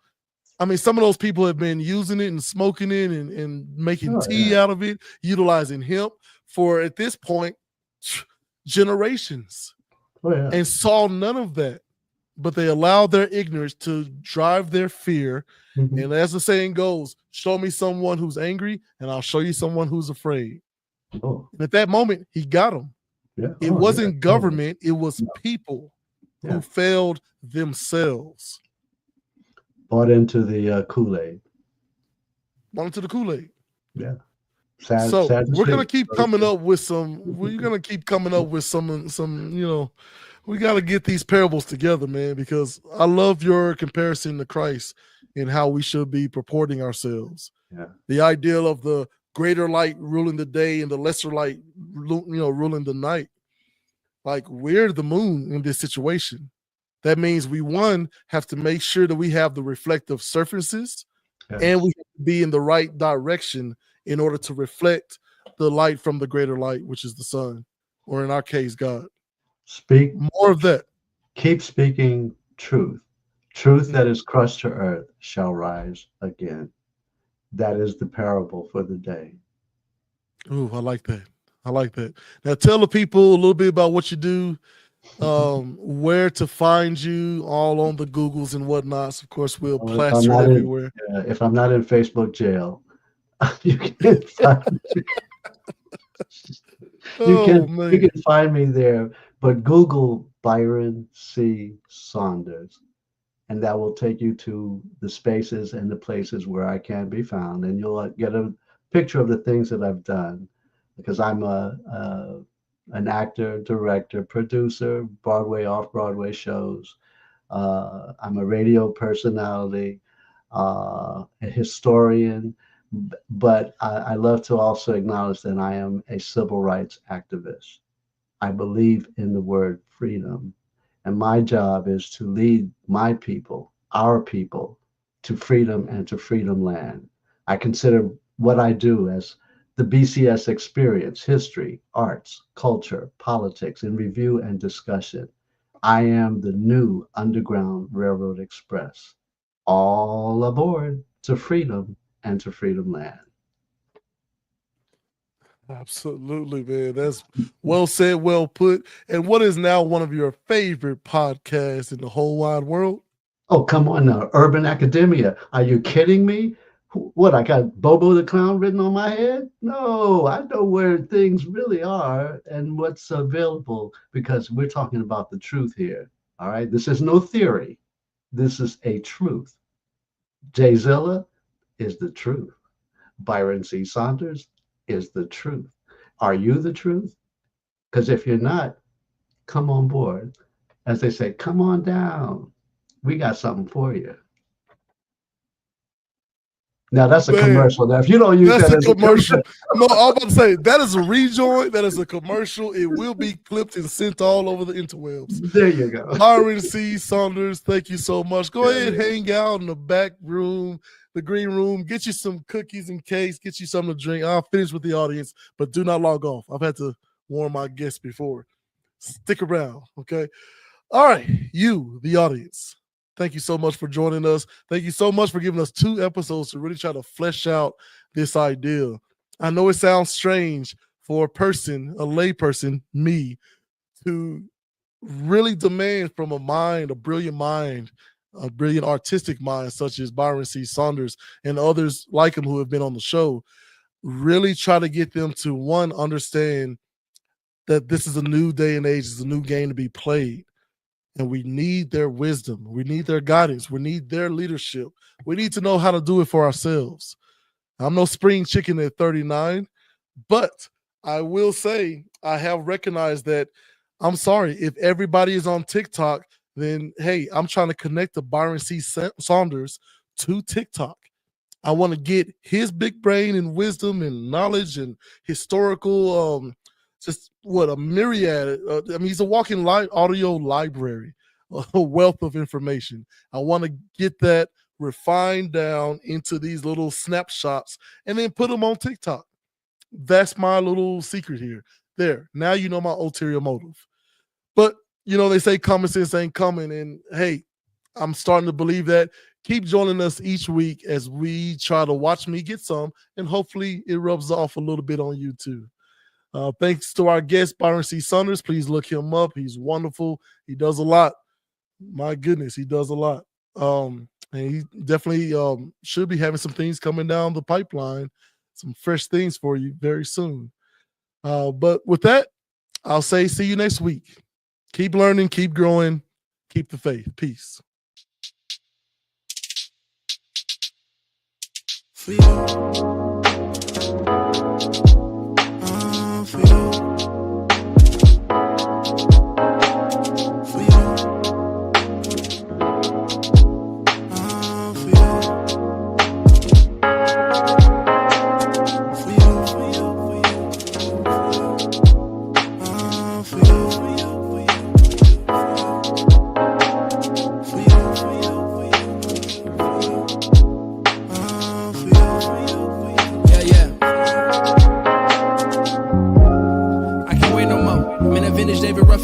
I mean, some of those people have been using it and smoking it and making Oh tea yeah. out of it, utilizing hemp for at this point generations Oh yeah. and saw none of that. But they allowed their ignorance to drive their fear. Mhm. And as the saying goes, show me someone who's angry, and I'll show you someone who's afraid. Oh And at that moment, he got them. yeah. It Oh yeah. wasn't Totally. government, it was No. people who Yeah. failed themselves. Bought into the Kool-Aid. Bought into the Kool-Aid. Yeah. Sad. So Sad to we're gonna see. keep Very coming sad. up with we're gonna keep coming up with we got to get these parables together, man, because I love your comparison to Christ and how we should be purporting ourselves. Yeah. The ideal of the greater light ruling the day and the lesser light, ruling the night. Like we're the moon in this situation. That means we have to make sure that we have the reflective surfaces and Yes. we have to be in the right direction in order to reflect the light from the greater light, which is the sun, or in our case, God. Speak, More of that. keep speaking truth. Truth that Mm. is crushed to earth shall rise again. That is the parable for the day. Ooh, I like that. I like that. Now tell the people a little bit about what you do, where to find you, all on the Googles and whatnots. Of course, we'll Well, if I'm plaster it not in, everywhere. if I'm not in Facebook jail, you can find you Oh can you man. can find me there. But Google Byron C. Saunders, and that will take you to the spaces and the places where I can be found, and you'll get a picture of the things that I've done, because I'm an actor, director, producer, Broadway, off Broadway shows. I'm a radio personality, a historian, but I love to also acknowledge that I am a civil rights activist. I believe in the word freedom, and my job is to lead my people, our people, to freedom and to freedom land. I consider what I do as the BCS experience: history, arts, culture, politics, in review and discussion. I am the new Underground Railroad Express. All aboard to freedom and to freedom land. Absolutely, man. That's well said, well put. And what is now one of your favorite podcasts in the whole wide world? Oh, come on now. Urban Academia. Are you kidding me? What, I got Bobo the Clown written on my head? No, I know where things really are and what's available, because we're talking about the truth here. All right. This is no theory. This is a truth. Jay Zilla is the truth. Byron C. Saunders is the truth. Are you the truth? Because if you're not, come on board. As they say, come on down. We got something for you. Now that's a Man, commercial. Now, if you don't use that's that a as a commercial. commercial, No, I'm about to say that is a rejoin. That is a commercial. It will be clipped and sent all over the interwebs. there you go. Byron C. Saunders, thank you so much. Go Yeah, ahead, yeah. hang out in the back room, the green room. Get you some cookies and cakes. Get you something to drink. I'll finish with the audience, but do not log off. I've had to warn my guests before. Stick around, okay? All right, you, the audience. Thank you so much for joining us. Thank you so much for giving us 2 episodes to really try to flesh out this idea. I know it sounds strange for a person, a lay person, me, to really demand from a mind, a brilliant artistic mind, such as Byron C. Saunders and others like him who have been on the show, really try to get them to, one, understand that this is a new day and age, it's a new game to be played. And we need their wisdom. We need their guidance. We need their leadership. We need to know how to do it for ourselves. I'm no spring chicken at 39, but I will say I have recognized that I'm sorry if everybody is on TikTok, then hey, I'm trying to connect the Byron C. Saunders to TikTok. I want to get his big brain and wisdom and knowledge and historical, just what a myriad. I mean, he's a walking audio library, a wealth of information. I want to get that refined down into these little snapshots and then put them on TikTok. That's my little secret here. There. Now you know my ulterior motive. But, they say common sense ain't coming. And hey, I'm starting to believe that. Keep joining us each week as we try to watch me get some, and hopefully it rubs off a little bit on you too. Thanks to our guest, Byron C. Saunders. Please look him up. He's wonderful. He does a lot. My goodness, he does a lot. And he definitely should be having some things coming down the pipeline, some fresh things for you very soon. But with that, I'll say see you next week. Keep learning, keep growing, keep the faith. Peace. For you. For you. For you. For you. For you. For you. For you. For you. For you.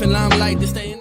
life and limelight to stay